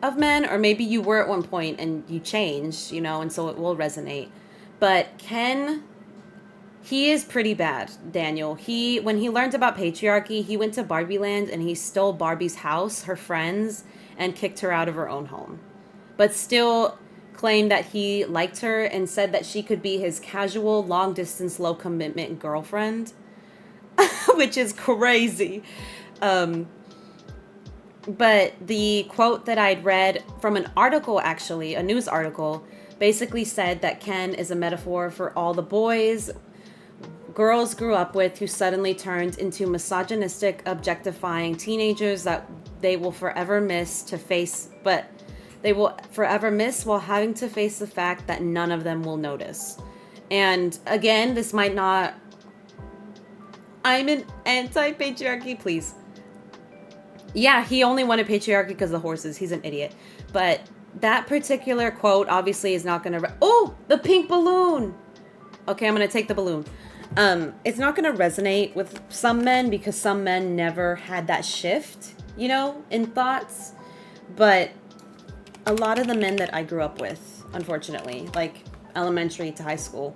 of men. Or maybe you were at one point and you changed, you know, and so it will resonate. But Ken, he is pretty bad, Daniel. When he learned about patriarchy, he went to Barbie Land and he stole Barbie's house, her friends, and kicked her out of her own home. But still claimed that he liked her and said that she could be his casual, long-distance, low-commitment girlfriend, which is crazy. But the quote that I'd read from an article, actually, a news article, basically said that Ken is a metaphor for all the boys girls grew up with who suddenly turned into misogynistic, objectifying teenagers that they will forever miss to face, but they will forever miss while having to face the fact that none of them will notice. And again, this might not... I'm an anti-patriarchy, please. Yeah, he only wanted patriarchy because of the horses. He's an idiot. But that particular quote obviously is not going to... Oh, the pink balloon! Okay, I'm going to take the balloon. It's not going to resonate with some men because some men never had that shift, you know, in thoughts. But a lot of the men that I grew up with, unfortunately, like elementary to high school,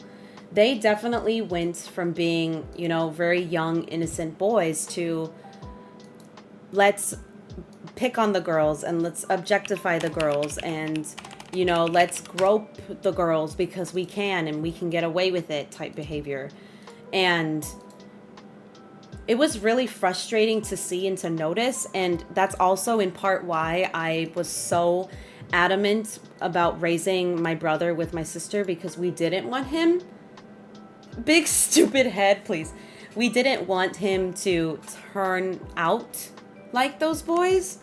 they definitely went from being, you know, very young, innocent boys to let's pick on the girls and let's objectify the girls and You know, let's grope the girls because we can and we can get away with it type behavior. And it was really frustrating to see and to notice. And that's also in part why I was so adamant about raising my brother with my sister, because we didn't want him, big stupid head, please. We didn't want him to turn out like those boys.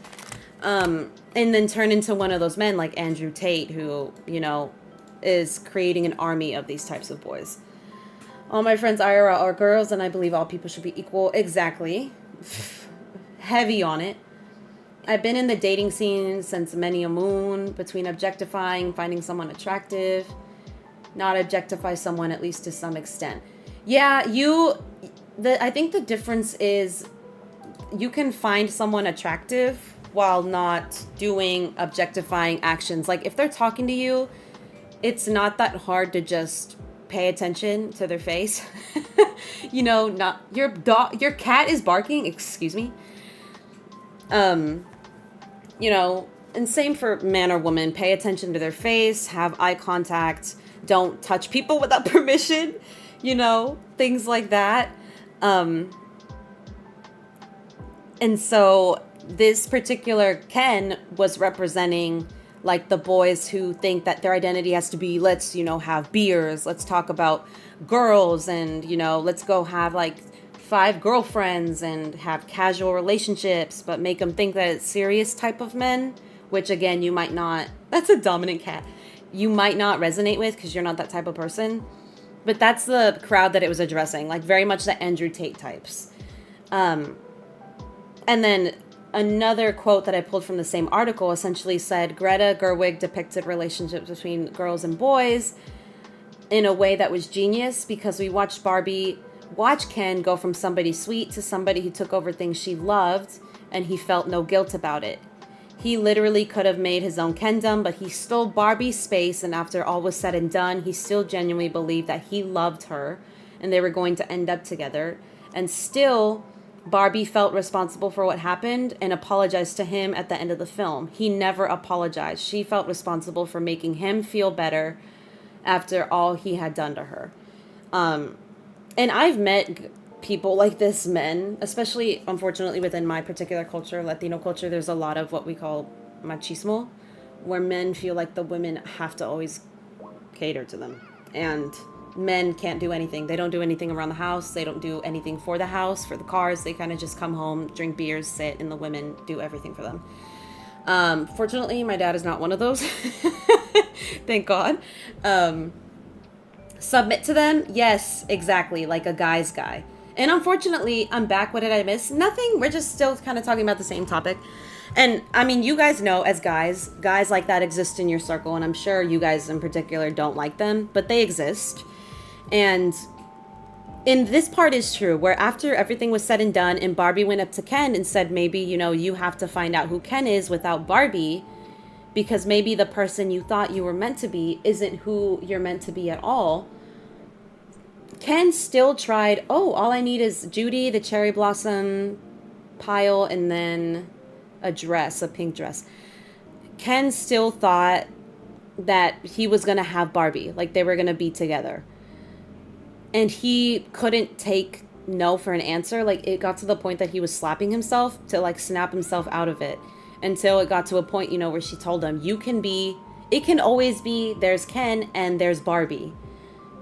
And then turn into one of those men like Andrew Tate, who, you know, is creating an army of these types of boys. All my friends IRL are girls, and I believe all people should be equal. Exactly. Heavy on it. I've been in the dating scene since many a moon, between objectifying, finding someone attractive, not objectify someone, at least to some extent. Yeah, I think the difference is you can find someone attractive while not doing objectifying actions. Like, if they're talking to you, it's not that hard to just pay attention to their face. You know, not your cat is barking, excuse me. You know, and same for man or woman. Pay attention to their face, have eye contact, don't touch people without permission, you know, things like that. And so this particular Ken was representing like the boys who think that their identity has to be, let's, you know, have beers, let's talk about girls, and, you know, let's go have like 5 girlfriends and have casual relationships, but make them think that it's serious type of men, which again, you might not, that's a dominant cat, you might not resonate with because you're not that type of person. But that's the crowd that it was addressing, like very much the Andrew Tate types. And then another quote that I pulled from the same article essentially said, Greta Gerwig depicted relationships between girls and boys in a way that was genius, because we watched Barbie watch Ken go from somebody sweet to somebody who took over things she loved, and he felt no guilt about it. He literally could have made his own Kendom, but he stole Barbie's space, and after all was said and done, he still genuinely believed that he loved her and they were going to end up together. And still, Barbie felt responsible for what happened and apologized to him at the end of the film. He never apologized. She felt responsible for making him feel better after all he had done to her. And I've met people like this, men, especially, unfortunately, within my particular culture, Latino culture, there's a lot of what we call machismo, where men feel like the women have to always cater to them. And men can't do anything. They don't do anything around the house. They don't do anything for the house, for the cars. They kind of just come home, drink beers, sit, and the women do everything for them. Fortunately, my dad is not one of those. Thank God. Submit to them? Yes, exactly. Like a guy's guy. And unfortunately, I'm back. What did I miss? Nothing. We're just still kind of talking about the same topic. And I mean, you guys know, as guys like that exist in your circle. And I'm sure you guys in particular don't like them, but they exist. And this part is true, where after everything was said and done and Barbie went up to Ken and said, maybe, you know, you have to find out who Ken is without Barbie, because maybe the person you thought you were meant to be isn't who you're meant to be at all. Ken still tried, all I need is Judy, the cherry blossom pile, and then a dress, a pink dress. Ken still thought that he was going to have Barbie, like they were going to be together. And he couldn't take no for an answer. Like, it got to the point that he was slapping himself to like snap himself out of it, until it got to a point, you know, where she told him, it can always be, there's Ken and there's Barbie.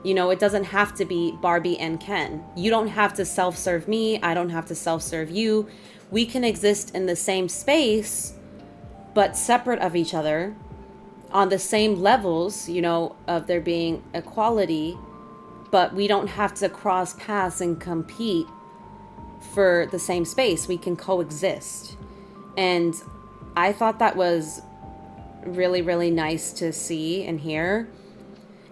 You know, it doesn't have to be Barbie and Ken. You don't have to self-serve me. I don't have to self-serve you. We can exist in the same space, but separate of each other on the same levels, you know, of there being equality, but we don't have to cross paths and compete for the same space. We can coexist. And I thought that was really, really nice to see and hear.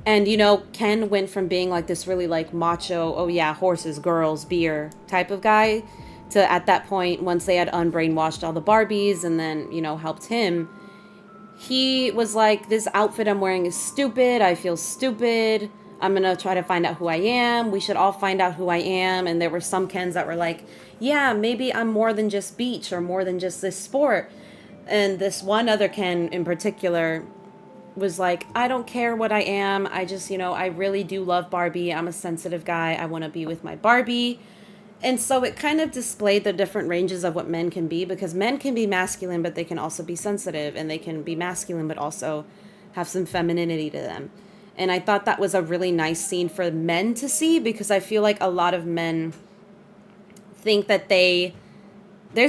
And, you know, Ken went from being like this really like macho, oh yeah, horses, girls, beer type of guy, to at that point, once they had unbrainwashed all the Barbies and then, you know, helped him, he was like, this outfit I'm wearing is stupid. I feel stupid. I'm going to try to find out who I am. We should all find out who I am. And there were some Kens that were like, yeah, maybe I'm more than just beach or more than just this sport. And this one other Ken in particular was like, I don't care what I am. I just, I really do love Barbie. I'm a sensitive guy. I want to be with my Barbie. And so it kind of displayed the different ranges of what men can be, because men can be masculine, but they can also be sensitive, and they can be masculine, but also have some femininity to them. And I thought that was a really nice scene for men to see, because I feel like a lot of men think that there's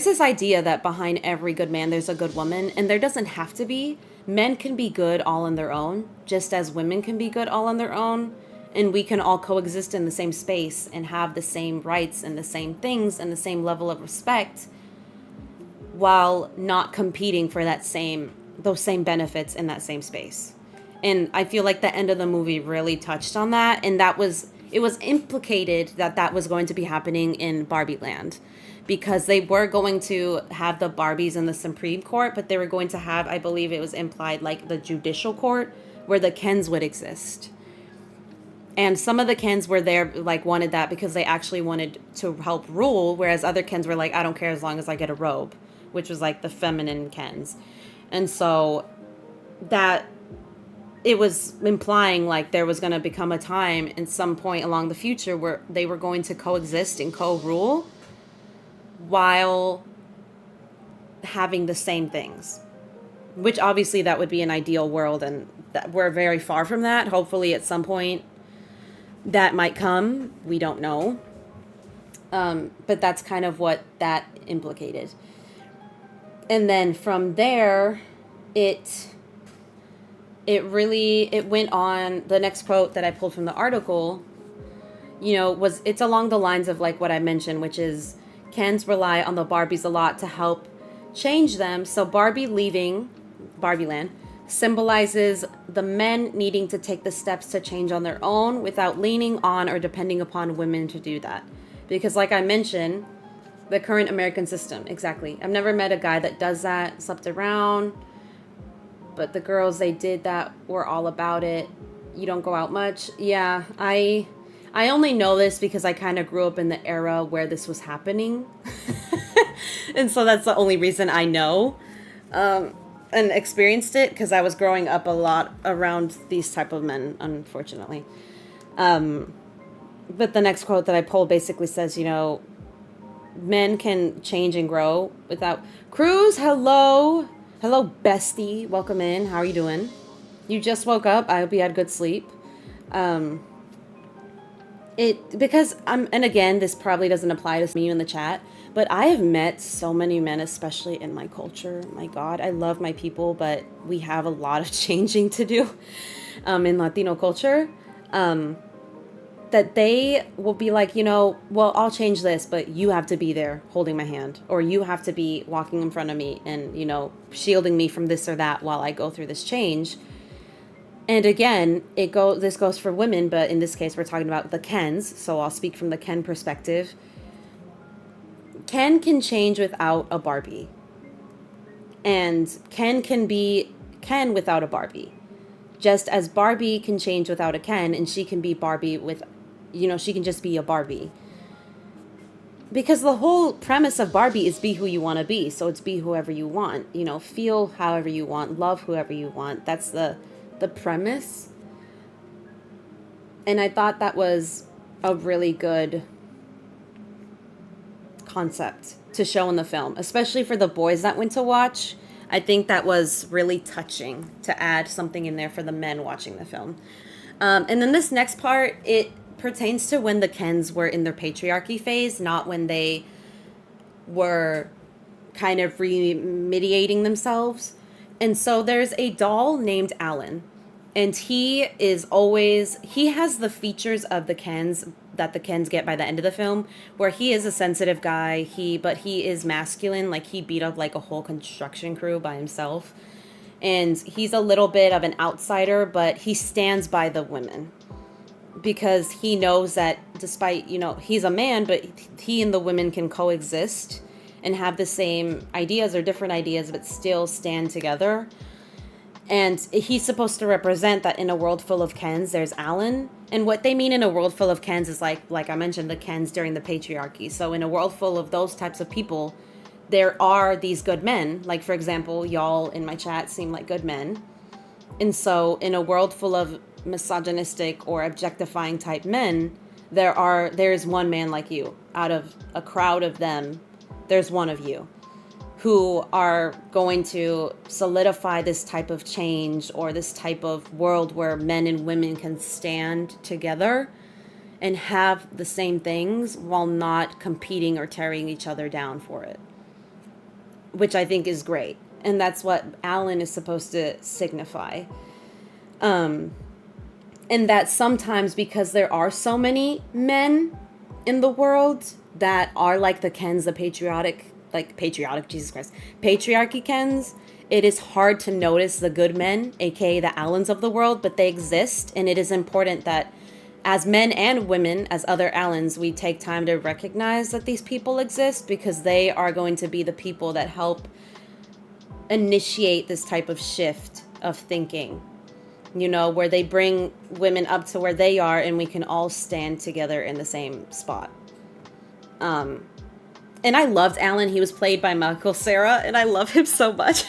this idea that behind every good man, there's a good woman, and there doesn't have to be. Men can be good all on their own, just as women can be good all on their own. And we can all coexist in the same space and have the same rights and the same things and the same level of respect, while not competing for those same benefits in that same space. And I feel like the end of the movie really touched on that. And it was implicated that that was going to be happening in Barbie Land, because they were going to have the Barbies in the Supreme Court, but they were going to have, I believe it was implied, like the judicial court where the Kens would exist. And some of the Kens were there, like, wanted that because they actually wanted to help rule, whereas other Kens were like, I don't care as long as I get a robe, which was like the feminine Kens. And so that it was implying like there was going to become a time in some point along the future where they were going to coexist and co-rule while having the same things, which obviously that would be an ideal world, and that we're very far from that. Hopefully at some point that might come. We don't know. But that's kind of what that implicated. And then from there, it went on. The next quote that I pulled from the article, it's along the lines of like what I mentioned, which is Kens rely on the Barbies a lot to help change them. So Barbie leaving Barbie Land symbolizes the men needing to take the steps to change on their own without leaning on or depending upon women to do that. Because like I mentioned, the current American system, exactly. I've never met a guy that does that, slept around, but the girls, they did that, were all about it. You don't go out much. Yeah, I only know this because I kind of grew up in the era where this was happening. And so that's the only reason I know and experienced it, because I was growing up a lot around these type of men, unfortunately. But the next quote that I pulled basically says, men can change and grow without... Cruz, hello. Hello, bestie. Welcome in. How are you doing? You just woke up. I hope you had good sleep. And again, this probably doesn't apply to me in the chat, but I have met so many men, especially in my culture. My God, I love my people, but we have a lot of changing to do in Latino culture. That they will be like, well, I'll change this, but you have to be there holding my hand, or you have to be walking in front of me and, shielding me from this or that while I go through this change. And again, this goes for women, but in this case, we're talking about the Kens. So I'll speak from the Ken perspective. Ken can change without a Barbie. And Ken can be Ken without a Barbie. Just as Barbie can change without a Ken, and she can be Barbie with, she can just be a Barbie. Because the whole premise of Barbie is be who you want to be. So it's be whoever you want, feel however you want, love whoever you want. That's the premise. And I thought that was a really good concept to show in the film, especially for the boys that went to watch. I think that was really touching to add something in there for the men watching the film. And then this next part, it pertains to when the Kens were in their patriarchy phase, not when they were kind of remediating themselves. And so there's a doll named Alan, and he has the features of the Kens that the Kens get by the end of the film, where he is a sensitive guy, but he is masculine, like he beat up like a whole construction crew by himself. And he's a little bit of an outsider, but he stands by the women because he knows that despite, he's a man, but he and the women can coexist and have the same ideas or different ideas, but still stand together. And he's supposed to represent that in a world full of Kens, there's Alan. And what they mean in a world full of Kens is like I mentioned, the Kens during the patriarchy. So in a world full of those types of people, there are these good men. Like, for example, y'all in my chat seem like good men. And so in a world full of misogynistic or objectifying type men, there's one man like you. Out of a crowd of them, there's one of you who are going to solidify this type of change or this type of world where men and women can stand together and have the same things while not competing or tearing each other down for it, which I think is great. And that's what Alan is supposed to signify. And that sometimes, because there are so many men in the world that are like the Kens, the patriotic, Jesus Christ, patriarchy Kens, it is hard to notice the good men, aka the Allens of the world, but they exist. And it is important that as men and women, as other Allens, we take time to recognize that these people exist, because they are going to be the people that help initiate this type of shift of thinking, you know, where they bring women up to where they are and we can all stand together in the same spot. And I loved Alan. He was played by Michael Cera, and I love him so much.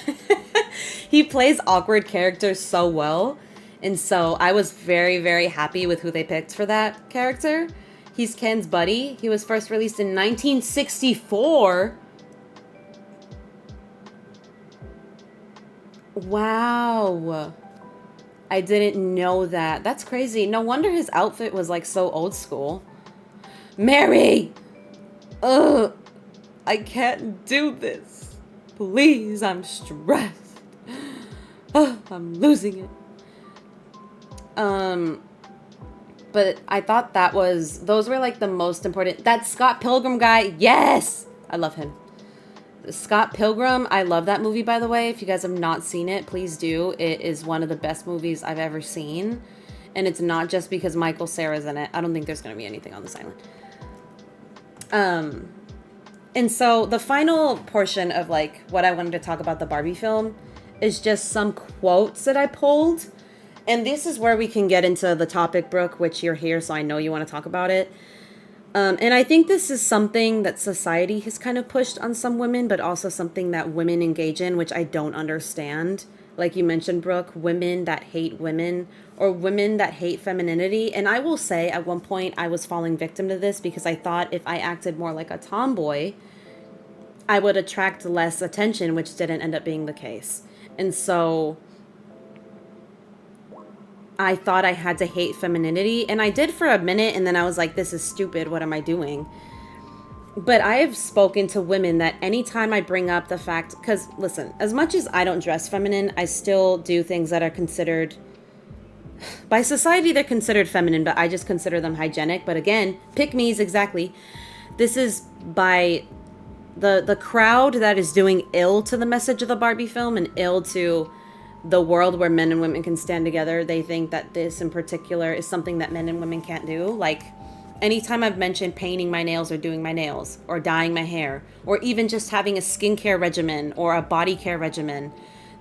He plays awkward characters so well. And so I was very, very happy with who they picked for that character. He's Ken's buddy. He was first released in 1964. Wow. I didn't know that. That's crazy. No wonder his outfit was like so old school. Mary! Ugh. I can't do this. Please, I'm stressed. Ugh, I'm losing it. But I thought those were like the most important. That Scott Pilgrim guy, yes! I love him. Scott Pilgrim, I love that movie, by the way. If you guys have not seen it, please do. It is one of the best movies I've ever seen. And it's not just because Michael Cera's in it. I don't think there's going to be anything on this island. And so the final portion of like what I wanted to talk about the Barbie film is just some quotes that I pulled. And this is where we can get into the topic, Brooke, which you're here, so I know you want to talk about it. And I think this is something that society has kind of pushed on some women, but also something that women engage in, which I don't understand. Like you mentioned, Brooke, women that hate women or women that hate femininity. And I will say at one point I was falling victim to this because I thought if I acted more like a tomboy, I would attract less attention, which didn't end up being the case. And so I thought I had to hate femininity, and I did for a minute, and then I was like, this is stupid, what am I doing? But I have spoken to women that anytime I bring up the fact, because listen, as much as I don't dress feminine, I still do things that are considered, by society they're considered feminine, but I just consider them hygienic. But again, pick-me's exactly. This is by the crowd that is doing ill to the message of the Barbie film and ill to the world where men and women can stand together. They think that this in particular is something that men and women can't do. Like anytime I've mentioned painting my nails or doing my nails or dyeing my hair or even just having a skincare regimen or a body care regimen,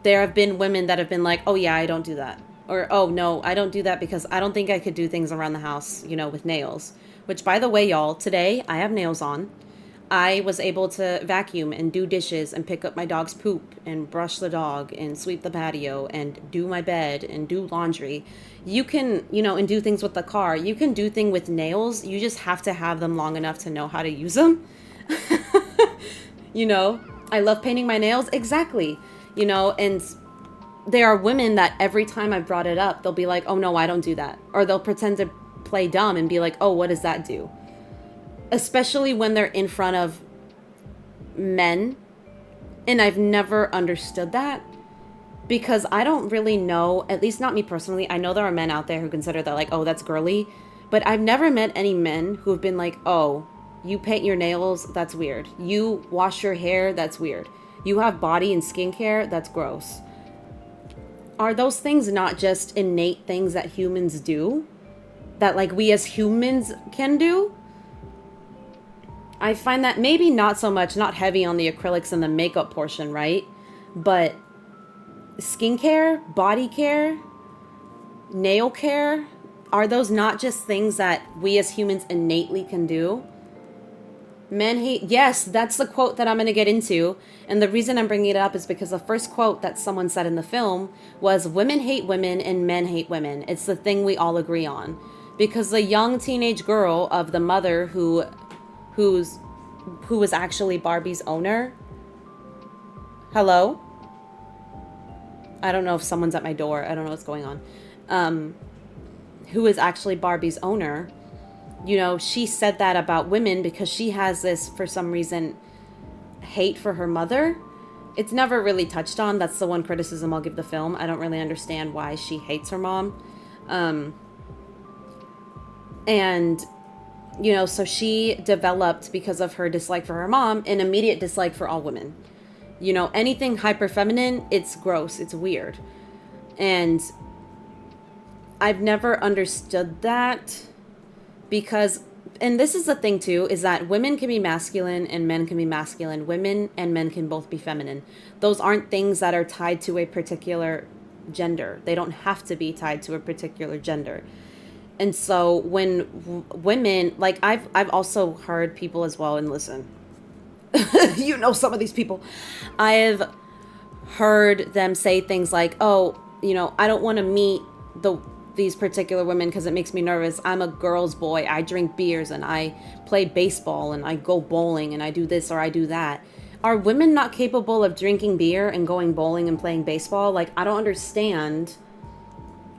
there have been women that have been like, oh yeah, I don't do that. Or, oh no, I don't do that because I don't think I could do things around the house, you know, with nails. Which, by the way, y'all, today I have nails on. I was able to vacuum and do dishes and pick up my dog's poop and brush the dog and sweep the patio and do my bed and do laundry. You can, you know, and do things with the car. You can do things with nails. You just have to have them long enough to know how to use them. You know, I love painting my nails. Exactly. You know, and there are women that every time I've brought it up, they'll be like, oh no, I don't do that. Or they'll pretend to play dumb and be like, oh, what does that do? Especially when they're in front of men. And I've never understood that because I don't really know, at least not me personally. I know there are men out there who consider that like, oh, that's girly. But I've never met any men who have been like, oh, you paint your nails, that's weird. You wash your hair, that's weird. You have body and skincare, that's gross. Are those things not just innate things that humans do? That like we as humans can do? I find that maybe not so much, not heavy on the acrylics and the makeup portion, right? But skincare, body care, nail care, are those not just things that we as humans innately can do? Men hate, yes, that's the quote that I'm going to get into. And the reason I'm bringing it up is because the first quote that someone said in the film was women hate women and men hate women. It's the thing we all agree on. Because the young teenage girl of the mother who was actually Barbie's owner. Hello? I don't know if someone's at my door. I don't know what's going on. Who is actually Barbie's owner. You know, she said that about women because she has this, for some reason, hate for her mother. It's never really touched on. That's the one criticism I'll give the film. I don't really understand why she hates her mom. And, you know, so she developed, because of her dislike for her mom, an immediate dislike for all women. You know, anything hyper feminine, it's gross. It's weird. And I've never understood that. Because, and this is the thing too, is that women can be masculine and men can be masculine. Women and men can both be feminine. Those aren't things that are tied to a particular gender. They don't have to be tied to a particular gender. And so when women, like I've also heard people as well, and listen, you know, some of these people, I've heard them say things like, oh, you know, I don't want to meet these particular women because it makes me nervous. I'm a girl's boy. I drink beers and I play baseball and I go bowling and I do this or I do that. Are women not capable of drinking beer and going bowling and playing baseball? Like, I don't understand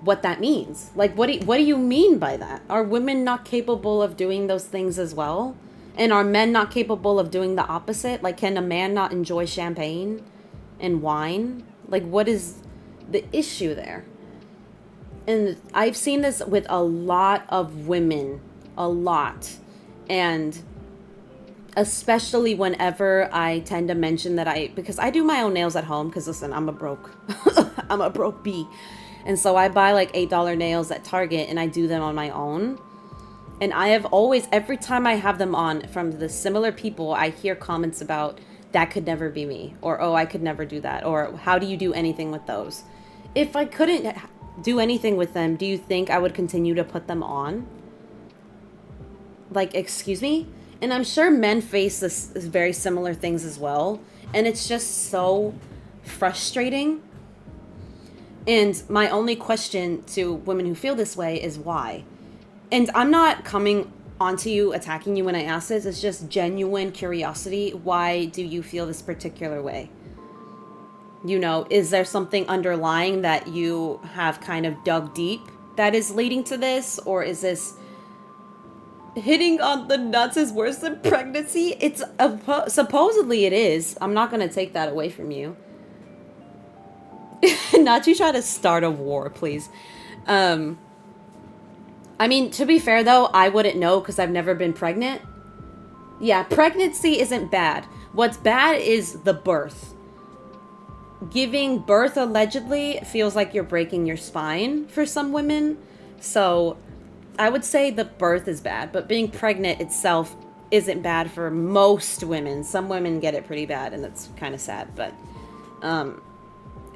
what that means. Like, what do you mean by that? Are women not capable of doing those things as well? And are men not capable of doing the opposite? Like, can a man not enjoy champagne and wine? Like, what is the issue there? And I've seen this with a lot of women, a lot. And especially whenever I tend to mention that because I do my own nails at home, because listen, I'm a broke bee. And so I buy like $8 nails at Target and I do them on my own. And I have always, every time I have them on from the similar people, I hear comments about that could never be me, or, oh, I could never do that, or how do you do anything with those? If I couldn't do anything with them, do you think I would continue to put them on? Like, excuse me? And I'm sure men face this very similar things as well. And it's just so frustrating. And my only question to women who feel this way is why? And I'm not coming onto you, attacking you when I ask this. It's just genuine curiosity. Why do you feel this particular way? You know, is there something underlying that you have kind of dug deep that is leading to this? Or is this hitting on the nuts is worse than pregnancy? It's supposedly it is. I'm not going to take that away from you. Not you try to start a war, please. I mean, to be fair though, I wouldn't know because I've never been pregnant. Yeah, pregnancy isn't bad. What's bad is the birth. Giving birth allegedly feels like you're breaking your spine for some women. So I would say the birth is bad, but being pregnant itself isn't bad for most women. Some women get it pretty bad, and that's kind of sad, but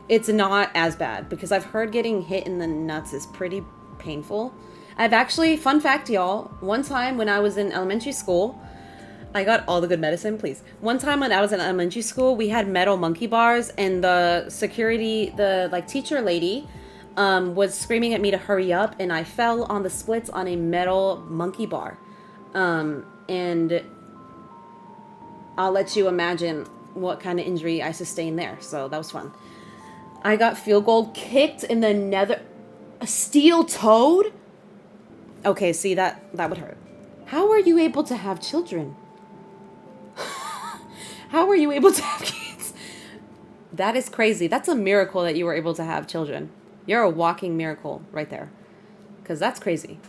it's not as bad because I've heard getting hit in the nuts is pretty painful. I've actually, fun fact, y'all, one time when I was in elementary school, I got all the good medicine, please. One time when I was in elementary school, we had metal monkey bars, and the security, the like teacher lady, was screaming at me to hurry up, and I fell on the splits on a metal monkey bar. And I'll let you imagine what kind of injury I sustained there. So that was fun. I got field goal kicked in the nether, a steel toed. Okay, see that would hurt. How are you able to have children? How are you able to have kids? That is crazy. That's a miracle that you were able to have children. You're a walking miracle right there. Because that's crazy.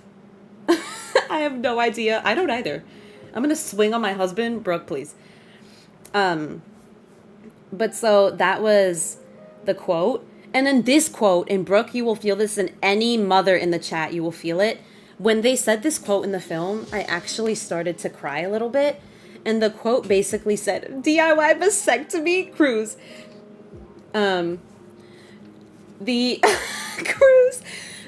I have no idea. I don't either. I'm going to swing on my husband. Brooke, please. But so that was the quote. And then this quote, and Brooke, you will feel this, and any mother in the chat, you will feel it. When they said this quote in the film, I actually started to cry a little bit. And the quote basically said, DIY vasectomy cruise. The cruise,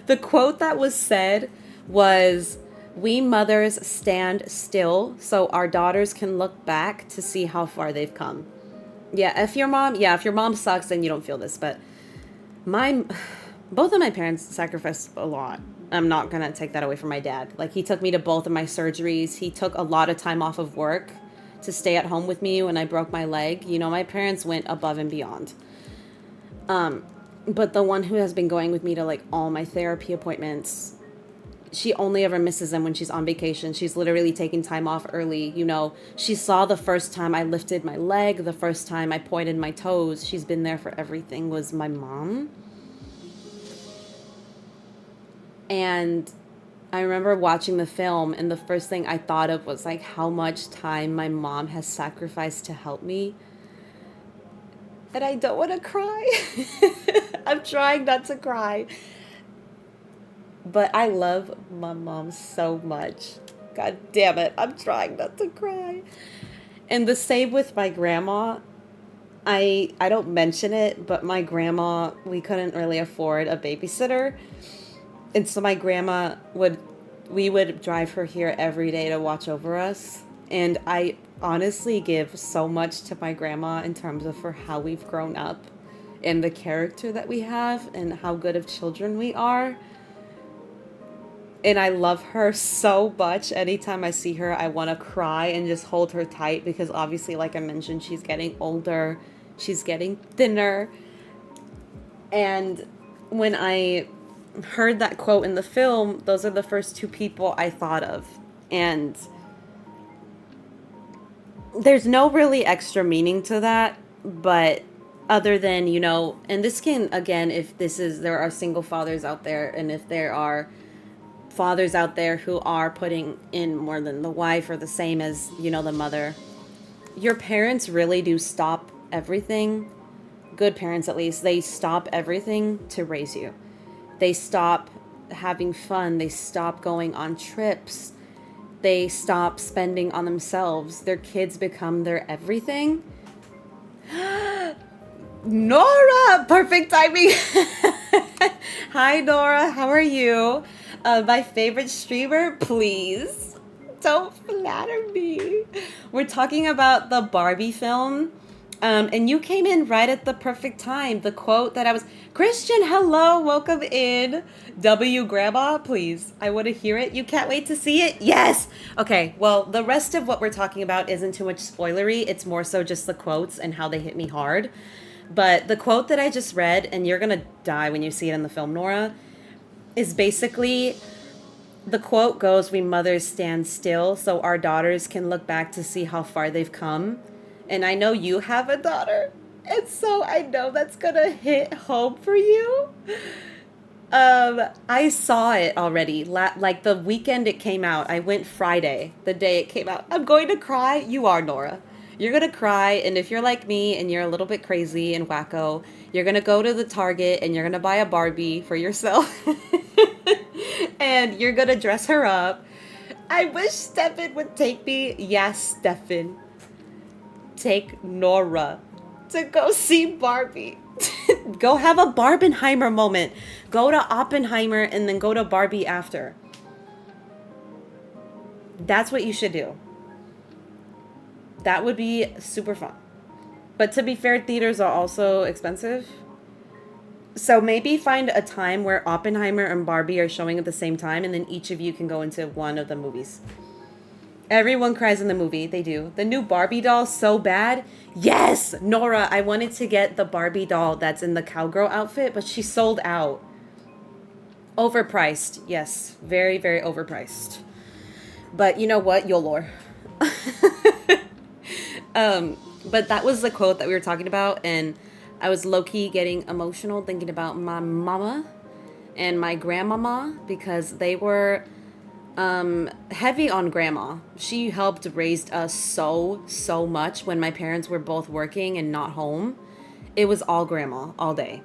the quote that was said was, We mothers stand still so our daughters can look back to see how far they've come. If your mom sucks, then you don't feel this. But my, both of my parents sacrificed a lot. I'm not going to take that away from my dad. Like, he took me to both of my surgeries. He took a lot of time off of work to stay at home with me when I broke my leg. You know, my parents went above and beyond. But the one who has been going with me to like all my therapy appointments, she only ever misses them when she's on vacation. She's literally taking time off early. You know, she saw the first time I lifted my leg, the first time I pointed my toes. She's been there for everything, was my mom. And I remember watching the film, and the first thing I thought of was like how much time my mom has sacrificed to help me. And I don't want to cry. I'm trying not to cry. But I love my mom so much. God damn it. I'm trying not to cry. And the same with my grandma. I don't mention it, but my grandma, we couldn't really afford a babysitter. And so my grandma we would drive her here every day to watch over us. And I honestly give so much to my grandma in terms of for how we've grown up and the character that we have and how good of children we are. And I love her so much. Anytime I see her, I want to cry and just hold her tight because obviously, like I mentioned, she's getting older. She's getting thinner. And when I heard that quote in the film, those are the first two people I thought of. And there's no really extra meaning to that, but other than, you know, and this can, again, if there are single fathers out there, and if there are fathers out there who are putting in more than the wife or the same as, you know, the mother, your parents really do stop everything. Good parents, at least, they stop everything to raise you. They stop having fun. They stop going on trips. They stop spending on themselves. Their kids become their everything. Nora! Perfect timing! Hi, Nora. How are you? My favorite streamer, please. Don't flatter me. We're talking about the Barbie film. And you came in right at the perfect time. The quote that I was... Christian, hello. Welcome in. W Grandma, please. I want to hear it. You can't wait to see it? Yes. Okay, well, the rest of what we're talking about isn't too much spoilery. It's more so just the quotes and how they hit me hard. But the quote that I just read, and you're going to die when you see it in the film, Nora, is basically... The quote goes, "We mothers stand still so our daughters can look back to see how far they've come." And I know you have a daughter, and so I know that's gonna hit home for you. I saw it already, like the weekend it came out. I went Friday, the day it came out. I'm going to cry. You are, Nora. You're gonna cry, and if you're like me and you're a little bit crazy and wacko, you're gonna go to the Target and you're gonna buy a Barbie for yourself. And you're gonna dress her up. I wish Stefan would take me. Yes, Stefan. Take Nora to go see Barbie. Go have a Barbenheimer moment. Go to Oppenheimer and then go to Barbie after. That's what you should do. That would be super fun. But to be fair, theaters are also expensive. So maybe find a time where Oppenheimer and Barbie are showing at the same time, and then each of you can go into one of the movies. Everyone cries in the movie. They do. The new Barbie doll, so bad. Yes! Nora, I wanted to get the Barbie doll that's in the cowgirl outfit, but she sold out. Overpriced. Yes. Very, very overpriced. But you know what? YOLOR. But that was the quote that we were talking about, and I was low-key getting emotional thinking about my mama and my grandmama because they were heavy on grandma. She helped raise us so much when my parents were both working and not home. It was all grandma all day.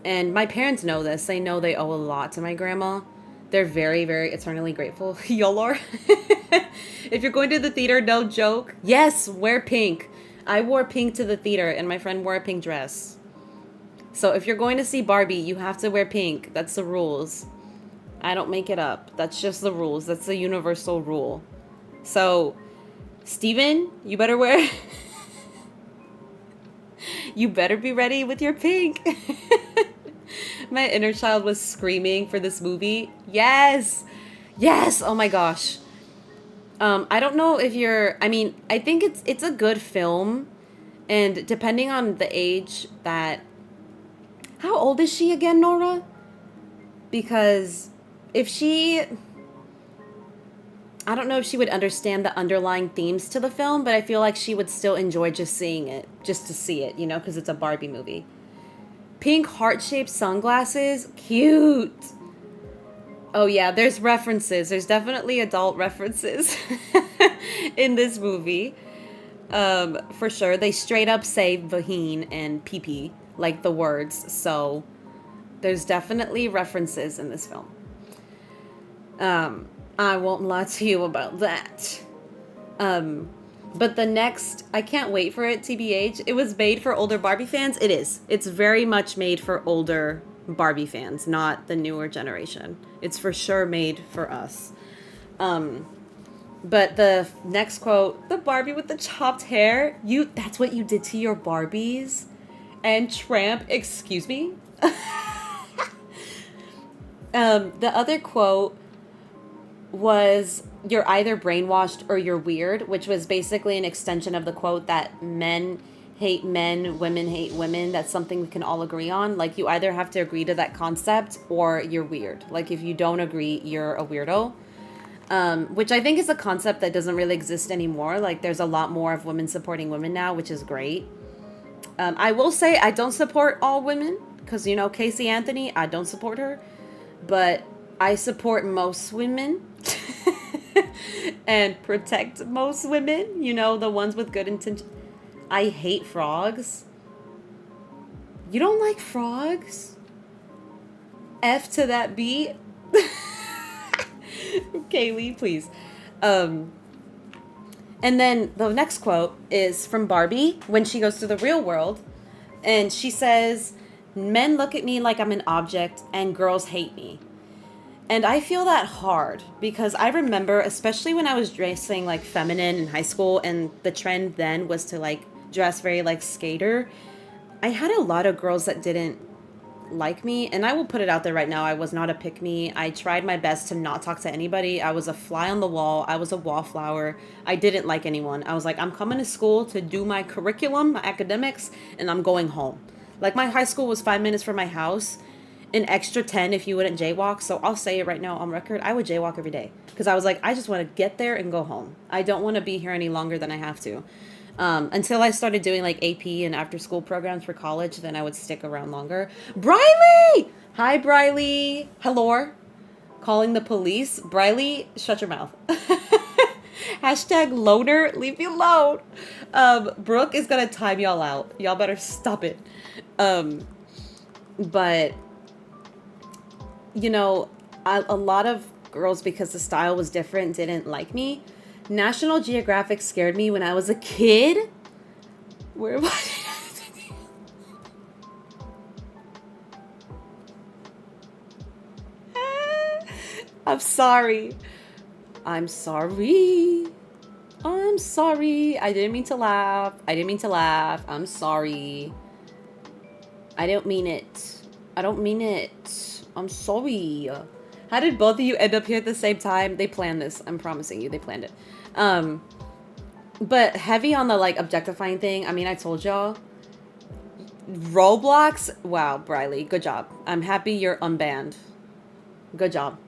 And my parents know this. They know they owe a lot to my grandma. They're very, very eternally grateful. YOLOR. If you're going to the theater, no joke. Yes, wear pink. I wore pink to the theater, and my friend wore a pink dress. So if you're going to see Barbie, you have to wear pink. That's the rules. I don't make it up. That's just the rules. That's the universal rule. So, Steven, you better wear... you better be ready with your pink. My inner child was screaming for this movie. Yes! Yes! Oh my gosh. I don't know if you're... I mean, I think it's a good film. And depending on the age that... How old is she again, Nora? Because if she... I don't know if she would understand the underlying themes to the film, but I feel like she would still enjoy just seeing it. Just to see it, you know, because it's a Barbie movie. Pink heart-shaped sunglasses. Cute. Oh yeah, there's references. There's definitely adult references in this movie. For sure. They straight up say vagine and pee-pee, like the words. So there's definitely references in this film. I won't lie to you about that. But the next, I can't wait for it, TBH. It was made for older Barbie fans. It is. It's very much made for older Barbie fans, not the newer generation. It's for sure made for us. But the next quote, the Barbie with the chopped hair, that's what you did to your Barbies? And tramp, excuse me? The other quote was, you're either brainwashed or you're weird, which was basically an extension of the quote that men hate men, women hate women. That's something we can all agree on. Like, you either have to agree to that concept or you're weird. Like, if you don't agree, you're a weirdo. Which I think is a concept that doesn't really exist anymore. Like, there's a lot more of women supporting women now, which is great. I will say I don't support all women because, you know, Casey Anthony, I don't support her. But I support most women and protect most women, you know, the ones with good intention. I hate frogs. You don't like frogs? F to that beat. Kaylee, please. And then the next quote is from Barbie when she goes to the real world. And she says, men look at me like I'm an object and girls hate me. And I feel that hard because I remember, especially when I was dressing like feminine in high school and the trend then was to like dress very like skater. I had a lot of girls that didn't like me, and I will put it out there right now. I was not a pick-me. I tried my best to not talk to anybody. I was a fly on the wall. I was a wallflower. I didn't like anyone. I was like, I'm coming to school to do my curriculum, my academics, and I'm going home. Like, my high school was 5 minutes from my house. An extra 10 if you wouldn't jaywalk. So I'll say it right now on record. I would jaywalk every day because I was like, I just want to get there and go home. I don't want to be here any longer than I have to. Until I started doing like AP and after school programs for college, then I would stick around longer. Briley! Hi, Briley. Hello. Calling the police. Briley, shut your mouth. Hashtag loader. Leave me alone. Brooke is going to time y'all out. Y'all better stop it. But... you know, a lot of girls, because the style was different, didn't like me. National Geographic scared me when I was a kid. Where was it? I'm sorry. I'm sorry. I'm sorry. I didn't mean to laugh. I didn't mean to laugh. I'm sorry. I don't mean it. I don't mean it. I'm sorry. How did both of you end up here at the same time? They planned this. I'm promising you, they planned it. But heavy on the, like, objectifying thing. I mean, I told y'all. Roblox? Wow, Briley. Good job. I'm happy you're unbanned. Good job.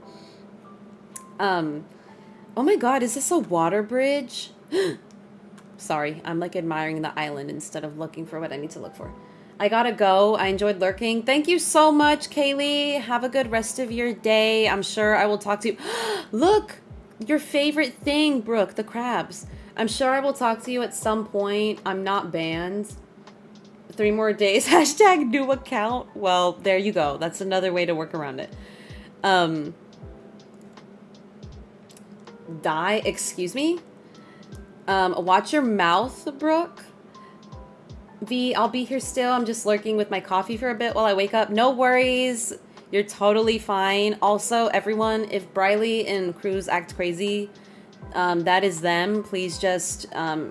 Oh my god, is this a water bridge? Sorry, I'm, like, admiring the island instead of looking for what I need to look for. I gotta go. I enjoyed lurking. Thank you so much, Kaylee. Have a good rest of your day. I'm sure I will talk to you. Look! Your favorite thing, Brooke, the crabs. I'm sure I will talk to you at some point. I'm not banned. 3 more days. Hashtag new account. Well, there you go. That's another way to work around it. Die? Excuse me? Watch your mouth, Brooke. V, I'll be here still. I'm just lurking with my coffee for a bit while I wake up. No worries. You're totally fine. Also, everyone, if Briley and Cruz act crazy, that is them. Please just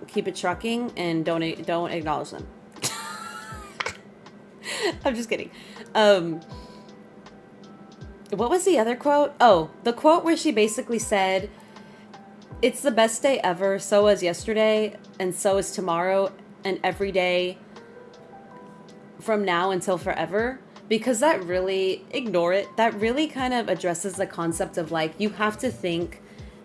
keep it trucking and don't acknowledge them. I'm just kidding. What was the other quote? Oh, the quote where she basically said, "It's the best day ever, so is yesterday, and so is tomorrow, and every day from now until forever." Because that really, ignore it, that really kind of addresses the concept of like, you have to think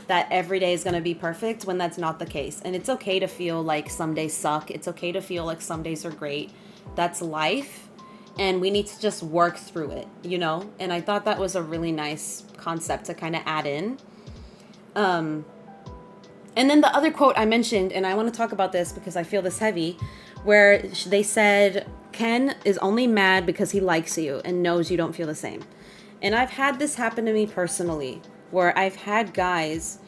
that every day is going to be perfect when that's not the case. And it's okay to feel like some days suck. It's okay to feel like some days are great. That's life. And we need to just work through it, you know? And I thought that was a really nice concept to kind of add in. And then the other quote I mentioned, and I want to talk about this because I feel this heavy, where they said, Ken is only mad because he likes you and knows you don't feel the same. And I've had this happen to me personally, where I've had guys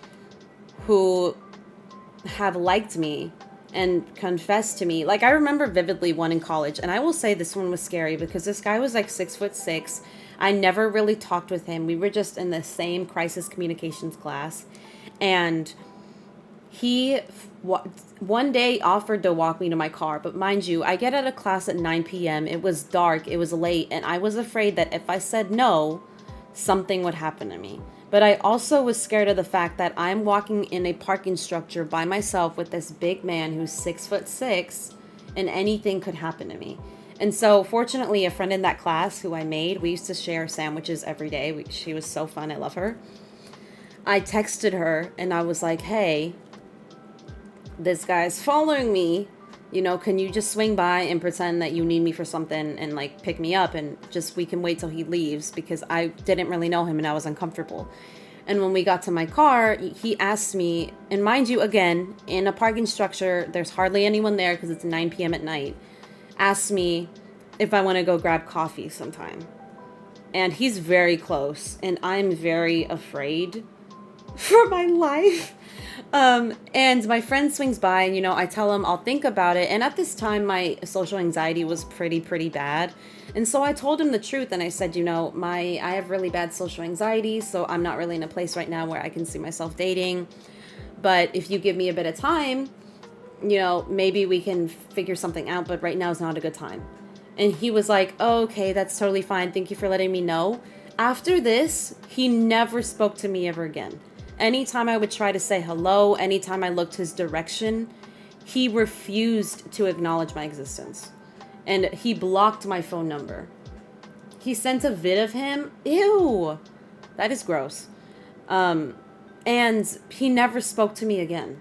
who have liked me and confessed to me. Like, I remember vividly one in college, and I will say this one was scary because this guy was like 6'6". I never really talked with him. We were just in the same crisis communications class. And he one day offered to walk me to my car, but mind you, I get out of class at 9 p.m. It was dark, it was late, and I was afraid that if I said no, something would happen to me. But I also was scared of the fact that I'm walking in a parking structure by myself with this big man who's 6'6", and anything could happen to me. And so, fortunately, a friend in that class who I made, we used to share sandwiches every day. She was so fun. I love her. I texted her, and I was like, hey, this guy's following me, you know, can you just swing by and pretend that you need me for something and like pick me up, and just we can wait till he leaves, because I didn't really know him and I was uncomfortable. And when we got to my car, he asked me, and mind you, again, in a parking structure, there's hardly anyone there because it's 9 p.m. at night, asked me if I want to go grab coffee sometime. And he's very close, and I'm very afraid for my life. And my friend swings by, and, you know, I tell him I'll think about it. And at this time, my social anxiety was pretty bad. And so I told him the truth, and I said, you know, I have really bad social anxiety, so I'm not really in a place right now where I can see myself dating. But if you give me a bit of time, you know, maybe we can figure something out, but right now is not a good time. And he was like, oh, okay, that's totally fine. Thank you for letting me know. After this, he never spoke to me ever again. Anytime I would try to say hello, anytime I looked his direction, he refused to acknowledge my existence. And he blocked my phone number. He sent a vid of him. Ew. That is gross. And he never spoke to me again.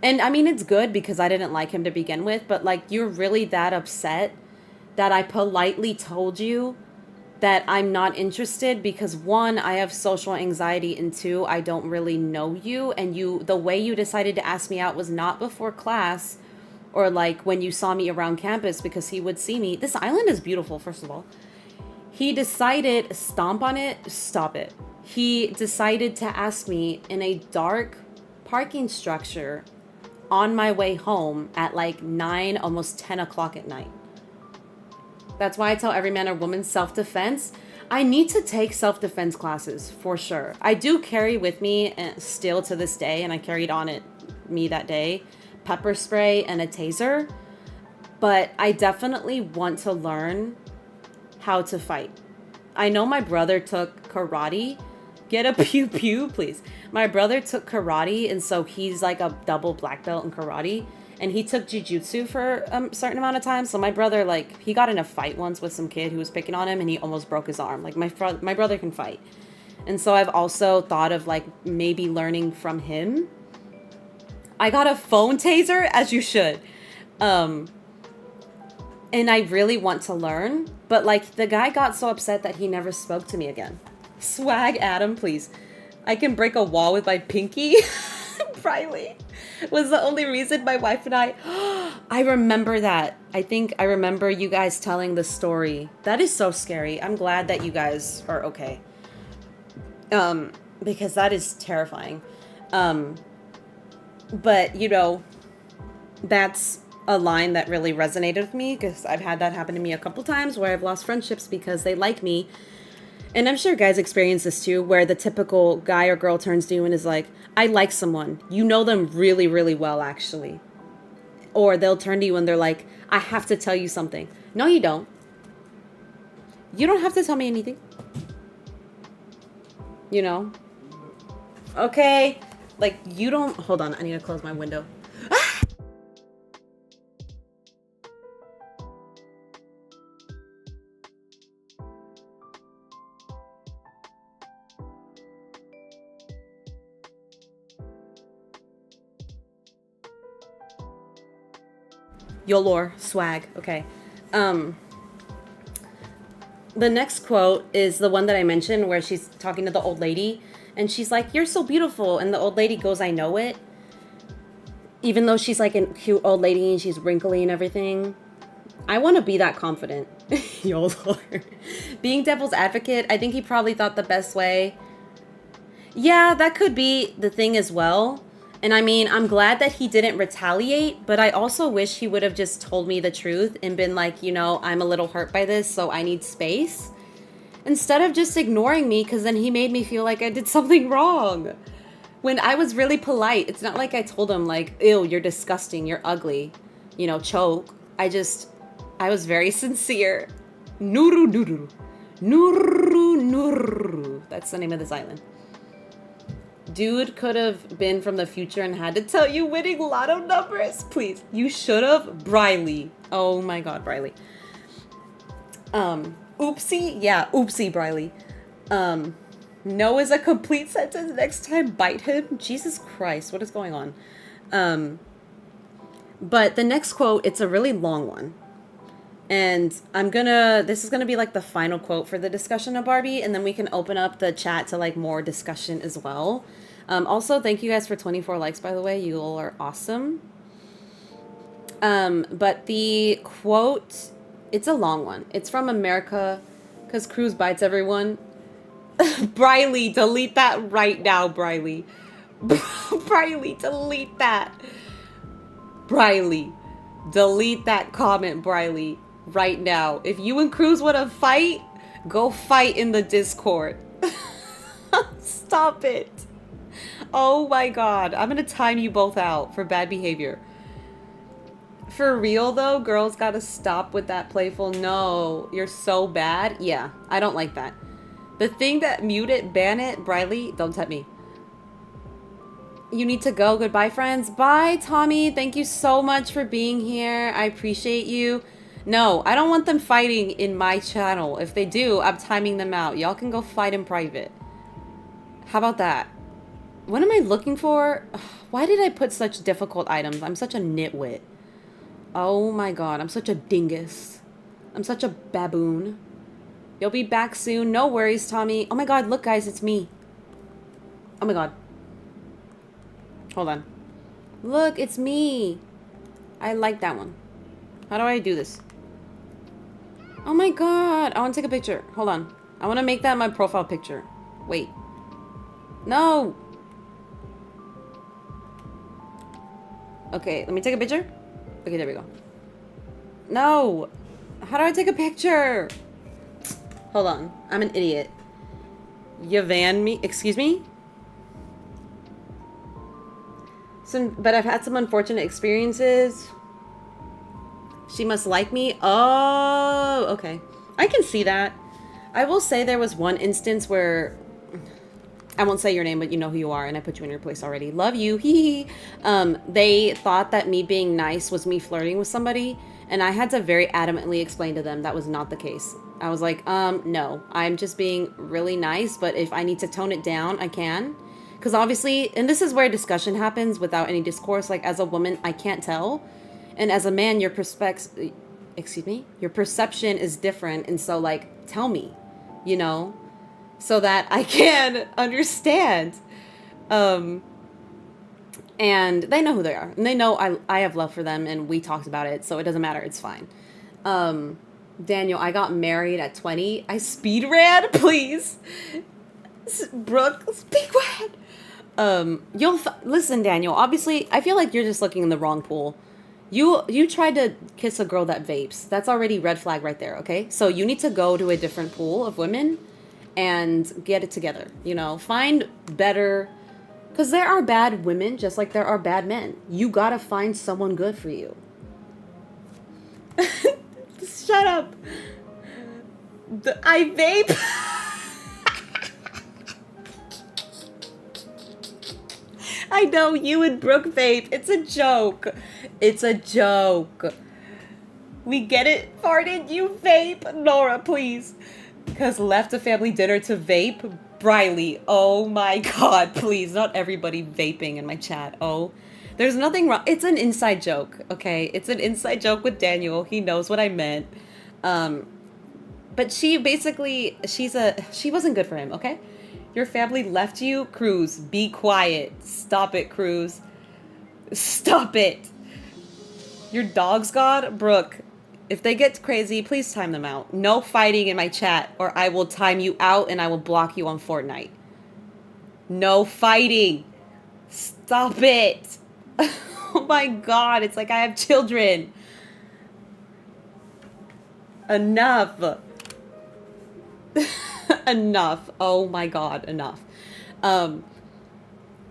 And I mean, it's good because I didn't like him to begin with, but like, you're really that upset that I politely told you that I'm not interested because, one, I have social anxiety, and two, I don't really know you, and the way you decided to ask me out was not before class or like when you saw me around campus, because he would see me. This island is beautiful, first of all. He decided, stop it. He decided to ask me in a dark parking structure on my way home at like 9, almost 10 o'clock at night. That's why I tell every man or woman, self-defense. I need to take self-defense classes for sure. I do carry with me still to this day, and I carried on it me that day, pepper spray and a taser. But I definitely want to learn how to fight. I know my brother took karate. Get a pew pew, please. My brother took karate, and so he's like a double black belt in karate. And he took jiu-jitsu for a certain amount of time. So my brother, like, he got in a fight once with some kid who was picking on him, and he almost broke his arm. Like, my brother can fight. And so I've also thought of, like, maybe learning from him. I got a phone taser, as you should. And I really want to learn. But, like, the guy got so upset that he never spoke to me again. Swag Adam, please. I can break a wall with my pinky. Riley was the only reason my wife and I remember that. I think I remember you guys telling the story. That is so scary. I'm glad that you guys are okay. Because that is terrifying. But you know, that's a line that really resonated with me, because I've had that happen to me a couple times where I've lost friendships because they like me. And I'm sure guys experience this too, where the typical guy or girl turns to you and is like, I like someone. You know them really, really well, actually. Or they'll turn to you and they're like, I have to tell you something. No, you don't. You don't have to tell me anything. You know? Okay. Like, you don't... Hold on, I need to close my window. YOLOR, swag. Okay. The next quote is the one that I mentioned where she's talking to the old lady and she's like, you're so beautiful. And the old lady goes, I know it. Even though she's like a cute old lady and she's wrinkly and everything. I want to be that confident. YOLOR. Being devil's advocate, I think he probably thought the best way. Yeah, that could be the thing as well. And I mean, I'm glad that he didn't retaliate, but I also wish he would have just told me the truth and been like, you know, I'm a little hurt by this, so I need space. Instead of just ignoring me, because then he made me feel like I did something wrong. When I was really polite, it's not like I told him like, ew, you're disgusting, you're ugly, you know, choke. I was very sincere. Nuru nuru. Nuru nuru. That's the name of this island. Dude could have been from the future and had to tell you winning lotto numbers. Please. You should have. Briley. Oh my god, Briley. Oopsie? Yeah, oopsie, Briley. No is a complete sentence. Next time, bite him. Jesus Christ, what is going on? But the next quote, it's a really long one. And this is gonna be like the final quote for the discussion of Barbie, and then we can open up the chat to like more discussion as well. Also, thank you guys for 24 likes, by the way. You all are awesome. But the quote, it's a long one. It's from America, because Cruz bites everyone. Briley, delete that right now, Briley. Briley, delete that. Briley, delete that comment, Briley. Right now. If you and Cruz want to fight, go fight in the Discord. Stop it. Oh my god. I'm going to time you both out for bad behavior. For real though, girls got to stop with that playful, no, you're so bad. Yeah, I don't like that. The thing that mute it, ban it, Briley, don't tempt me. You need to go. Goodbye, friends. Bye, Tommy. Thank you so much for being here. I appreciate you. No, I don't want them fighting in my channel. If they do, I'm timing them out. Y'all can go fight in private. How about that? What am I looking for? Why did I put such difficult items? I'm such a nitwit. Oh my god, I'm such a dingus. I'm such a baboon. You'll be back soon. No worries, Tommy. Oh my god, look guys, it's me. Oh my god. Hold on. Look, it's me. I like that one. How do I do this? Oh my god. I want to take a picture. Hold on. I want to make that my profile picture. Wait. No. Okay, let me take a picture. Okay, there we go. No. How do I take a picture? Hold on. I'm an idiot. You van me? Excuse me? But I've had some unfortunate experiences. She must like me. Oh, okay. I can see that. I will say there was one instance where I won't say your name, but you know who you are, and I put you in your place already. Love you. Hee hee. They thought that me being nice was me flirting with somebody, and I had to very adamantly explain to them that was not the case. I was like, no, I'm just being really nice, but if I need to tone it down, I can. Because obviously, and this is where discussion happens without any discourse. Like, as a woman, I can't tell. And as a man, your perception is different. And so, like, tell me, you know, so that I can understand. And they know who they are. And they know I have love for them. And we talked about it. So it doesn't matter. It's fine. Daniel, I got married at 20. I speed ran, please. Brooke, speak quiet. Listen, Daniel, obviously, I feel like you're just looking in the wrong pool. You tried to kiss a girl that vapes. That's already red flag right there, okay? So you need to go to a different pool of women and get it together, you know? Find better, because there are bad women just like there are bad men. You gotta find someone good for you. Shut up. I vape. I know you and Brooke vape. It's a joke. It's a joke. We get it, farted. You vape. Nora, please. Because left a family dinner to vape. Briley. Oh my god, please. Not everybody vaping in my chat. Oh. There's nothing wrong. It's an inside joke, okay? It's an inside joke with Daniel. He knows what I meant. But she basically, she wasn't good for him, okay? Your family left you? Cruz, be quiet. Stop it, Cruz. Stop it. Your dog's gone? Brooke, if they get crazy, please time them out. No fighting in my chat, or I will time you out and I will block you on Fortnite. No fighting. Stop it. Oh my god, it's like I have children. Enough. Enough. Oh my god, enough.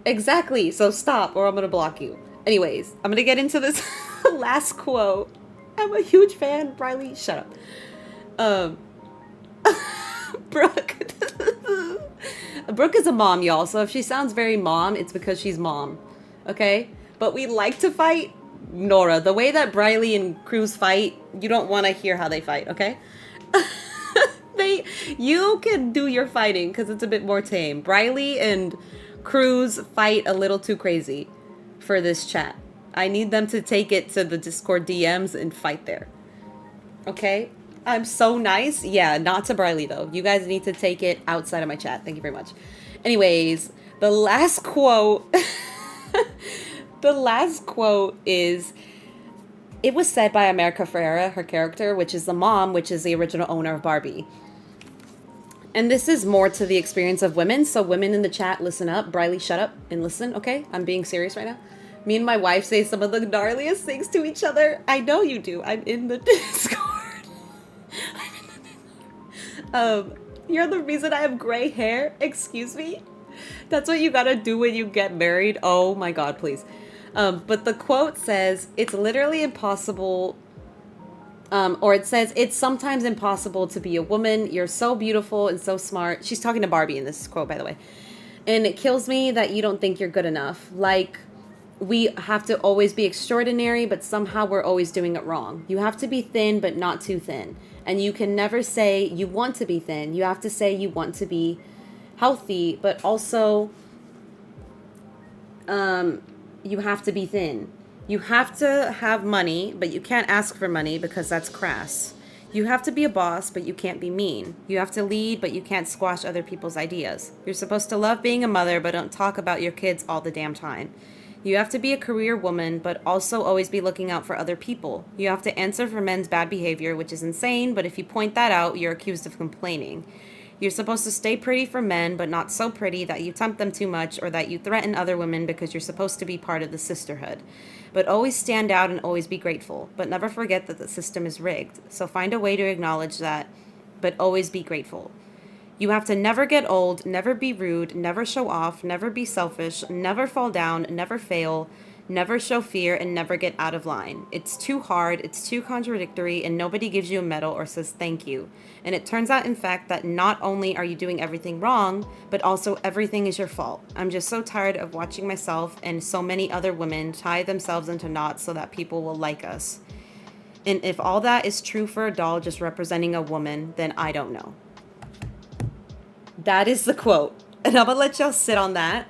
Exactly, so stop or I'm gonna block you. Anyways, I'm gonna get into this last quote. I'm a huge fan. Briley, shut up. Brooke. Brooke is a mom, y'all, so if she sounds very mom, it's because she's mom. Okay? But we like to fight. Nora, the way that Briley and Cruz fight, you don't want to hear how they fight, okay? You can do your fighting because it's a bit more tame. Briley and Cruz fight a little too crazy for this chat. I need them to take it to the Discord DMs and fight there. Okay? I'm so nice. Yeah, not to Briley though. You guys need to take it outside of my chat. Thank you very much. Anyways, the last quote... the last quote is... It was said by America Ferrera, her character, which is the mom, which is the original owner of Barbie. And this is more to the experience of women. So women in the chat, listen up. Briley, shut up and listen, okay? I'm being serious right now. Me and my wife say some of the gnarliest things to each other. I know you do. I'm in the Discord. You're the reason I have gray hair. Excuse me? That's what you gotta do when you get married. Oh my god, please. But the quote says, it's literally impossible... or it says, it's sometimes impossible to be a woman. You're so beautiful and so smart. She's talking to Barbie in this quote, by the way. And it kills me that you don't think you're good enough. Like, we have to always be extraordinary, but somehow we're always doing it wrong. You have to be thin, but not too thin. And you can never say you want to be thin. You have to say you want to be healthy, but also you have to be thin. You have to have money, but you can't ask for money because that's crass. You have to be a boss, but you can't be mean. You have to lead, but you can't squash other people's ideas. You're supposed to love being a mother, but don't talk about your kids all the damn time. You have to be a career woman, but also always be looking out for other people. You have to answer for men's bad behavior, which is insane, but if you point that out, you're accused of complaining. You're supposed to stay pretty for men, but not so pretty that you tempt them too much or that you threaten other women because you're supposed to be part of the sisterhood. But always stand out and always be grateful. But never forget that the system is rigged. So find a way to acknowledge that, but always be grateful. You have to never get old, never be rude, never show off, never be selfish, never fall down, never fail, never show fear, and never get out of line. It's too hard, it's too contradictory, and nobody gives you a medal or says thank you. And it turns out, in fact, that not only are you doing everything wrong, but also everything is your fault. I'm just so tired of watching myself and so many other women tie themselves into knots so that people will like us. And if all that is true for a doll just representing a woman, then I don't know. That is the quote. And I'm gonna let y'all sit on that.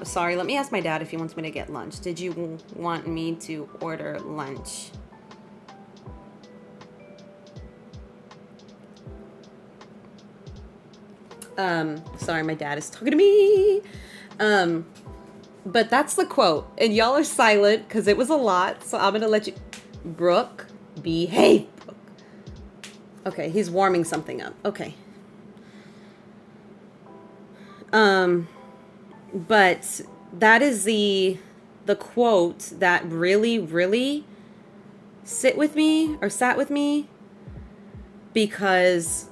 Sorry, let me ask my dad if he wants me to get lunch. Did you want me to order lunch? Sorry, my dad is talking to me. But that's the quote. And y'all are silent because it was a lot. So I'm gonna let you... Brooke, behave, Brooke. Okay, he's warming something up. Okay. But that is the quote that really, really sat with me, because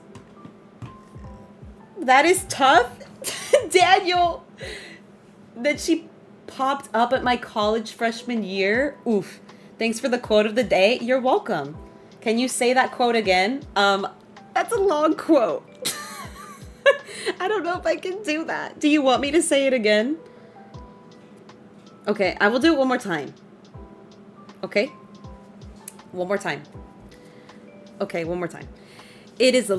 that is tough. Daniel, that she popped up at my college freshman year. Oof. Thanks for the quote of the day. You're welcome. Can you say that quote again? That's a long quote. I don't know if I can do that. Do you want me to say it again? Okay, I will do it one more time. Okay? One more time. Okay, one more time. It is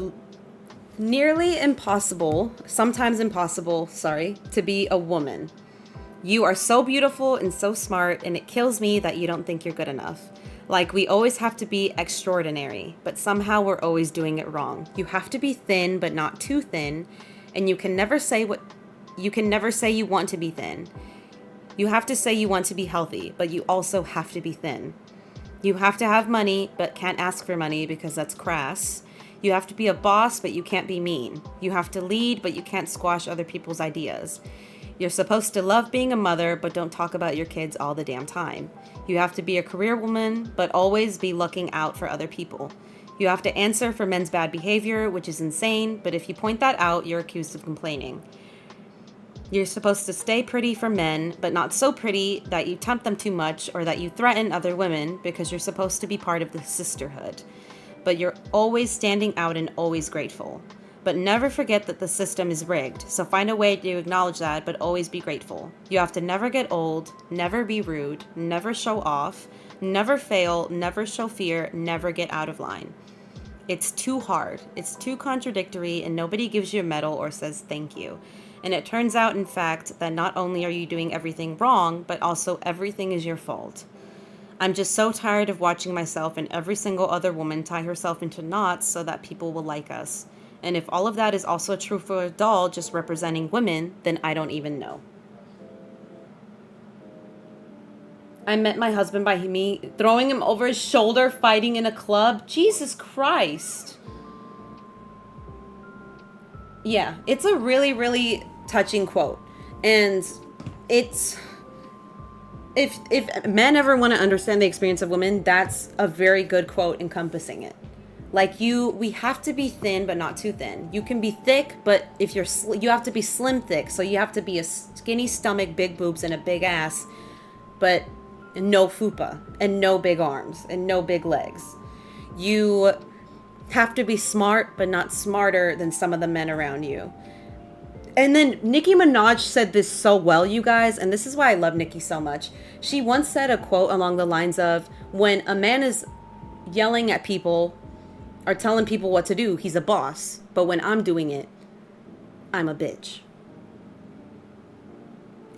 nearly impossible, sometimes impossible, sorry, to be a woman. You are so beautiful and so smart, and it kills me that you don't think you're good enough. Like, we always have to be extraordinary, but somehow we're always doing it wrong. You have to be thin, but not too thin, and you can never say you want to be thin. You have to say you want to be healthy, but you also have to be thin. You have to have money, but can't ask for money because that's crass. You have to be a boss, but you can't be mean. You have to lead, but you can't squash other people's ideas. You're supposed to love being a mother, but don't talk about your kids all the damn time. You have to be a career woman, but always be looking out for other people. You have to answer for men's bad behavior, which is insane, but if you point that out, you're accused of complaining. You're supposed to stay pretty for men, but not so pretty that you tempt them too much or that you threaten other women, because you're supposed to be part of the sisterhood. But you're always standing out and always grateful. But never forget that the system is rigged, so find a way to acknowledge that, but always be grateful. You have to never get old, never be rude, never show off, never fail, never show fear, never get out of line. It's too hard, it's too contradictory, and nobody gives you a medal or says thank you. And it turns out, in fact, that not only are you doing everything wrong, but also everything is your fault. I'm just so tired of watching myself and every single other woman tie herself into knots so that people will like us. And if all of that is also true for a doll just representing women, then I don't even know. I met my husband by me throwing him over his shoulder, fighting in a club. Jesus Christ. Yeah, it's a really, really touching quote. And it's... If men ever want to understand the experience of women, that's a very good quote encompassing it. Like, we have to be thin, but not too thin. You can be thick, but if you have to be slim thick. So you have to be a skinny stomach, big boobs, and a big ass, but no fupa, and no big arms, and no big legs. You have to be smart, but not smarter than some of the men around you. And then Nicki Minaj said this so well, you guys, and this is why I love Nicki so much. She once said a quote along the lines of, when a man is yelling at people or telling people what to do, he's a boss. But when I'm doing it, I'm a bitch.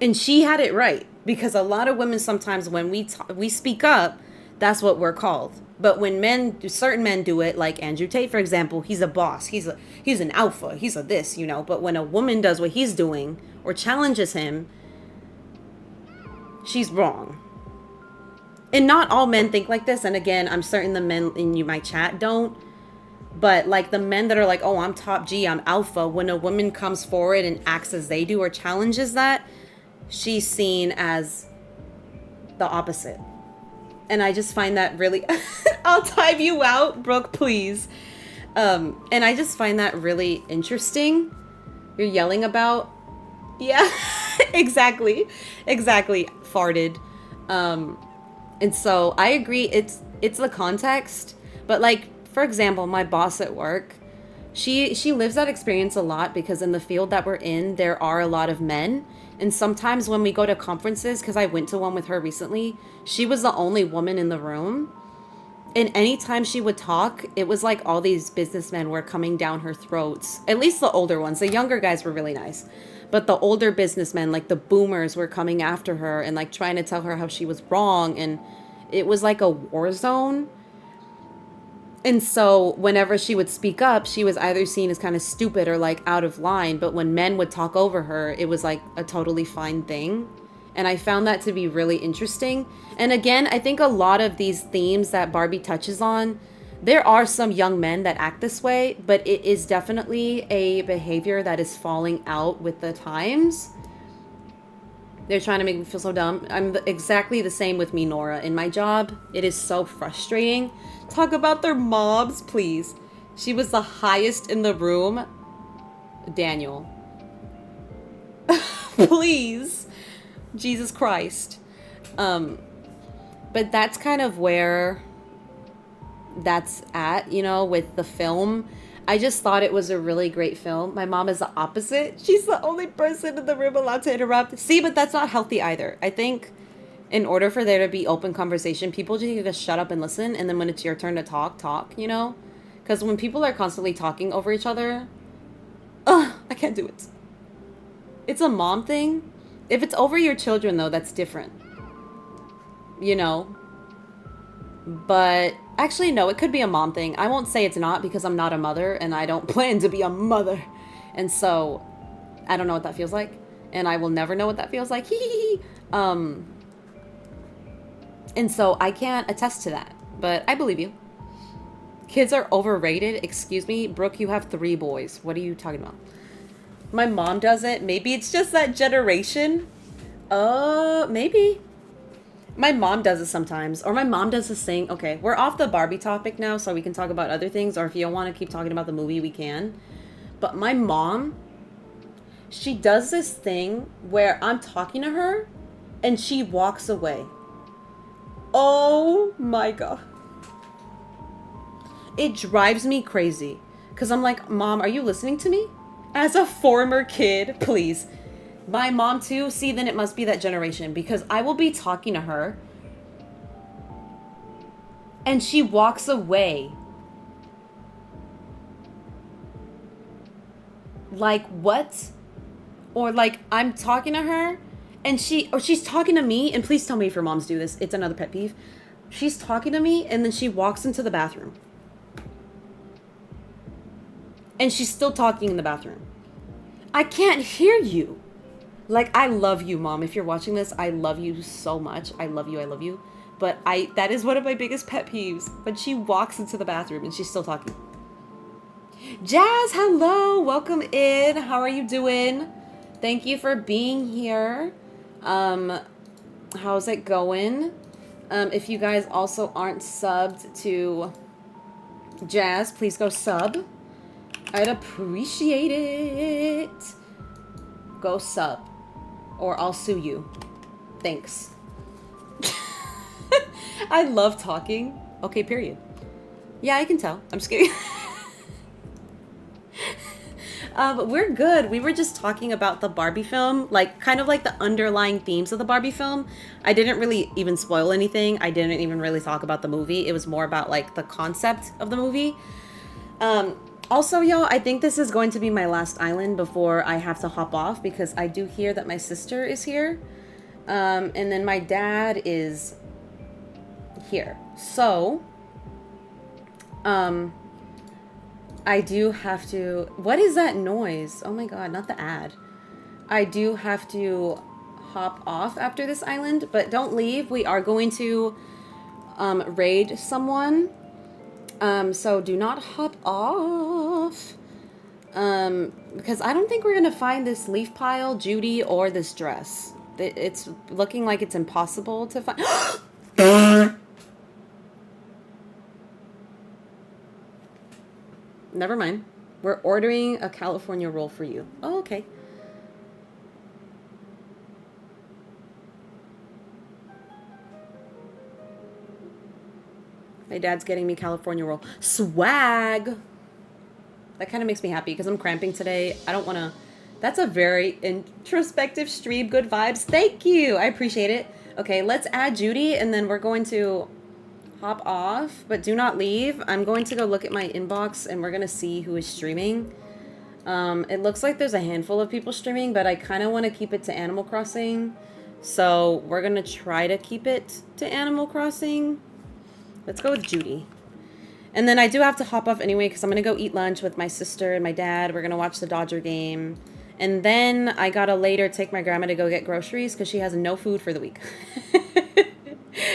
And she had it right, because a lot of women sometimes when we speak up, that's what we're called. But when certain men do it, like Andrew Tate, for example, he's a boss. He's an alpha. He's a this, you know. But when a woman does what he's doing or challenges him, she's wrong. And not all men think like this. And again, I'm certain the men in my chat don't. But like the men that are like, oh, I'm top G, I'm alpha. When a woman comes forward and acts as they do or challenges that, she's seen as the opposite. And I just find that really... I'll time you out, Brooke, please. And I just find that really interesting. You're yelling about... Yeah, exactly. Farted. And so I agree, it's the context. But like, for example, my boss at work, she lives that experience a lot, because in the field that we're in, there are a lot of men. And sometimes when we go to conferences, because I went to one with her recently, she was the only woman in the room. And anytime she would talk, it was like all these businessmen were coming down her throats. At least the older ones. The younger guys were really nice. But the older businessmen, like the boomers, were coming after her and like trying to tell her how she was wrong. And it was like a war zone. And so whenever she would speak up, she was either seen as kind of stupid or like out of line. But when men would talk over her, it was like a totally fine thing. And I found that to be really interesting. And again, I think a lot of these themes that Barbie touches on, There are some young men that act this way, but it is definitely a behavior that is falling out with the times. They're trying to make me feel so dumb. I'm exactly the same with me, Nora. In my job, it is so frustrating. Talk about their mobs, please. She was the highest in the room. Daniel. Please. Jesus Christ. But that's kind of where that's at, you know, with the film. I just thought it was a really great film. My mom is the opposite. She's the only person in the room allowed to interrupt. See, but that's not healthy either. I think in order for there to be open conversation, people just need to shut up and listen. And then when it's your turn to talk, you know? Because when people are constantly talking over each other, I can't do it. It's a mom thing. If it's over your children, though, that's different. You know? But actually, no, it could be a mom thing. I won't say it's not because I'm not a mother and I don't plan to be a mother. And so I don't know what that feels like. And I will never know what that feels like. And so I can't attest to that. But I believe you. Kids are overrated. Excuse me. Brooke, you have 3 boys. What are you talking about? My mom does it. Maybe it's just that generation. Maybe. My mom does it sometimes. Or my mom does this thing. Okay, we're off the Barbie topic now, so we can talk about other things. Or if you don't want to keep talking about the movie, we can. But my mom, she does this thing where I'm talking to her, and she walks away. Oh my God. It drives me crazy. Because I'm like, Mom, are you listening to me? As a former kid, please. My mom too. See, then it must be that generation because I will be talking to her and she walks away. Like what? Or like I'm talking to her and she's talking to me, and please tell me if your moms do this. It's another pet peeve. She's talking to me and then she walks into the bathroom. And she's still talking in the bathroom. I can't hear you. Like, I love you, Mom. If you're watching this, I love you so much. I love you. But that is one of my biggest pet peeves. When she walks into the bathroom and she's still talking. Jazz, hello. Welcome in. How are you doing? Thank you for being here. How's it going? If you guys also aren't subbed to Jazz, please go sub. I'd appreciate it. Go sub. Or I'll sue you. Thanks. I love talking. Okay, period. Yeah, I can tell. I'm just kidding. But we're good. We were just talking about the Barbie film. Like, kind of like the underlying themes of the Barbie film. I didn't really even spoil anything. I didn't even really talk about the movie. It was more about, like, the concept of the movie. Also, y'all, I think this is going to be my last island before I have to hop off because I do hear that my sister is here. And then my dad is here. So, I do have to... What is that noise? Oh my God, not the ad. I do have to hop off after this island, but don't leave. We are going to raid someone. So do not hop off, because I don't think we're going to find this leaf pile, Judy, or this dress. It's looking like it's impossible to find. Never mind. We're ordering a California roll for you. Oh, okay. My dad's getting me California roll. Swag! That kind of makes me happy because I'm cramping today. I don't want to... That's a very introspective stream. Good vibes. Thank you. I appreciate it. Okay, let's add Judy and then we're going to hop off. But do not leave. I'm going to go look at my inbox and we're going to see who is streaming. It looks like there's a handful of people streaming, but I kind of want to keep it to Animal Crossing. So we're going to try to keep it to Animal Crossing. Let's go with Judy. And then I do have to hop off anyway because I'm going to go eat lunch with my sister and my dad. We're going to watch the Dodger game. And then I got to later take my grandma to go get groceries because she has no food for the week.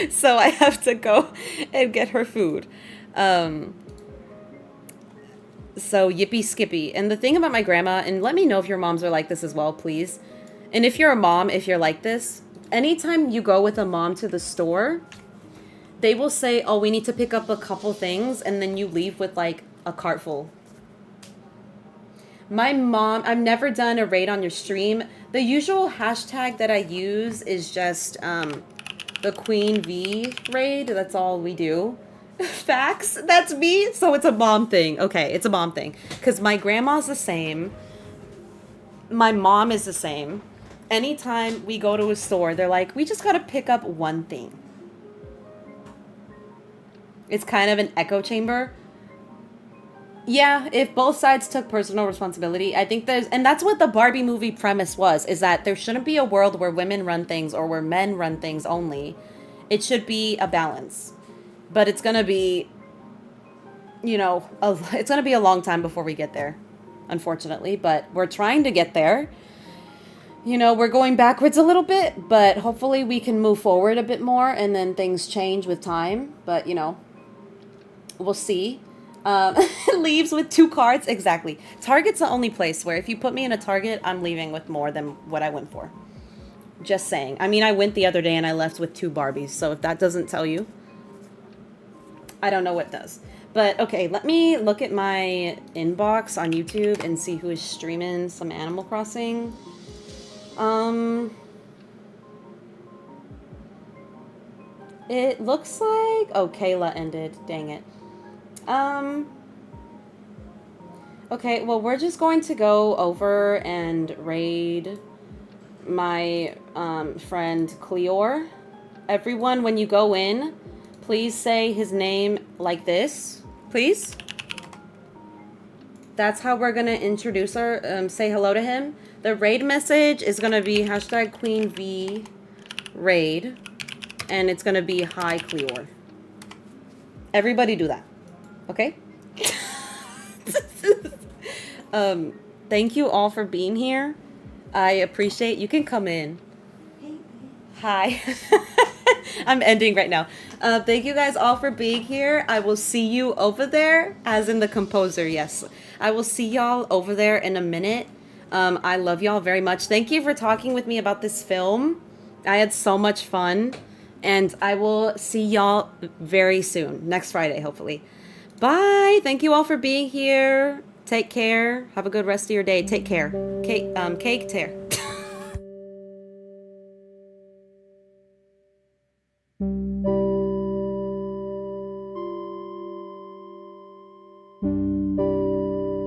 So I have to go and get her food. So yippee skippy. And the thing about my grandma, and let me know if your moms are like this as well, please. And if you're a mom, if you're like this, anytime you go with a mom to the store, they will say, oh, we need to pick up a couple things, and then you leave with like a cart full. My mom, I've never done a raid on your stream. The usual hashtag that I use is just the Queen V raid. That's all we do. Facts, that's me. So it's a mom thing. Okay, it's a mom thing. Because my grandma's the same. My mom is the same. Anytime we go to a store, they're like, we just gotta pick up one thing. It's kind of an echo chamber. Yeah, if both sides took personal responsibility, I think and that's what the Barbie movie premise was, is that there shouldn't be a world where women run things or where men run things only. It should be a balance. But it's gonna be, you know, it's gonna be a long time before we get there, unfortunately, but we're trying to get there. You know, we're going backwards a little bit, but hopefully we can move forward a bit more and then things change with time. But, you know, we'll see. Leaves with 2 cards. Exactly. Target's the only place where if you put me in a Target, I'm leaving with more than what I went for. Just saying. I mean, I went the other day and I left with 2 Barbies. So if that doesn't tell you, I don't know what does. But, okay, let me look at my inbox on YouTube and see who is streaming some Animal Crossing. It looks like... Oh, 𝐜𝐤𝐬𝐜 ended. Dang it. Okay, well, we're just going to go over and raid my friend 𝐜𝐤𝐬𝐜𝐿. Everyone, when you go in, please say his name like this, please. That's how we're going to introduce her, say hello to him. The raid message is going to be hashtag Queen V raid, and it's going to be hi 𝐜𝐤𝐬𝐜𝐿. Everybody do that, okay? Thank you all for being here. I appreciate. You can come in. Hi. I'm ending right now. Thank you guys all for being here. I will see you over there, as in the composer. Yes, I will see y'all over there in a minute. I love y'all very much. Thank you for talking with me about this film. I had so much fun, and I will see y'all very soon, next Friday, hopefully. Bye. Thank you all for being here. Take care. Have a good rest of your day. Take care. Cake tear.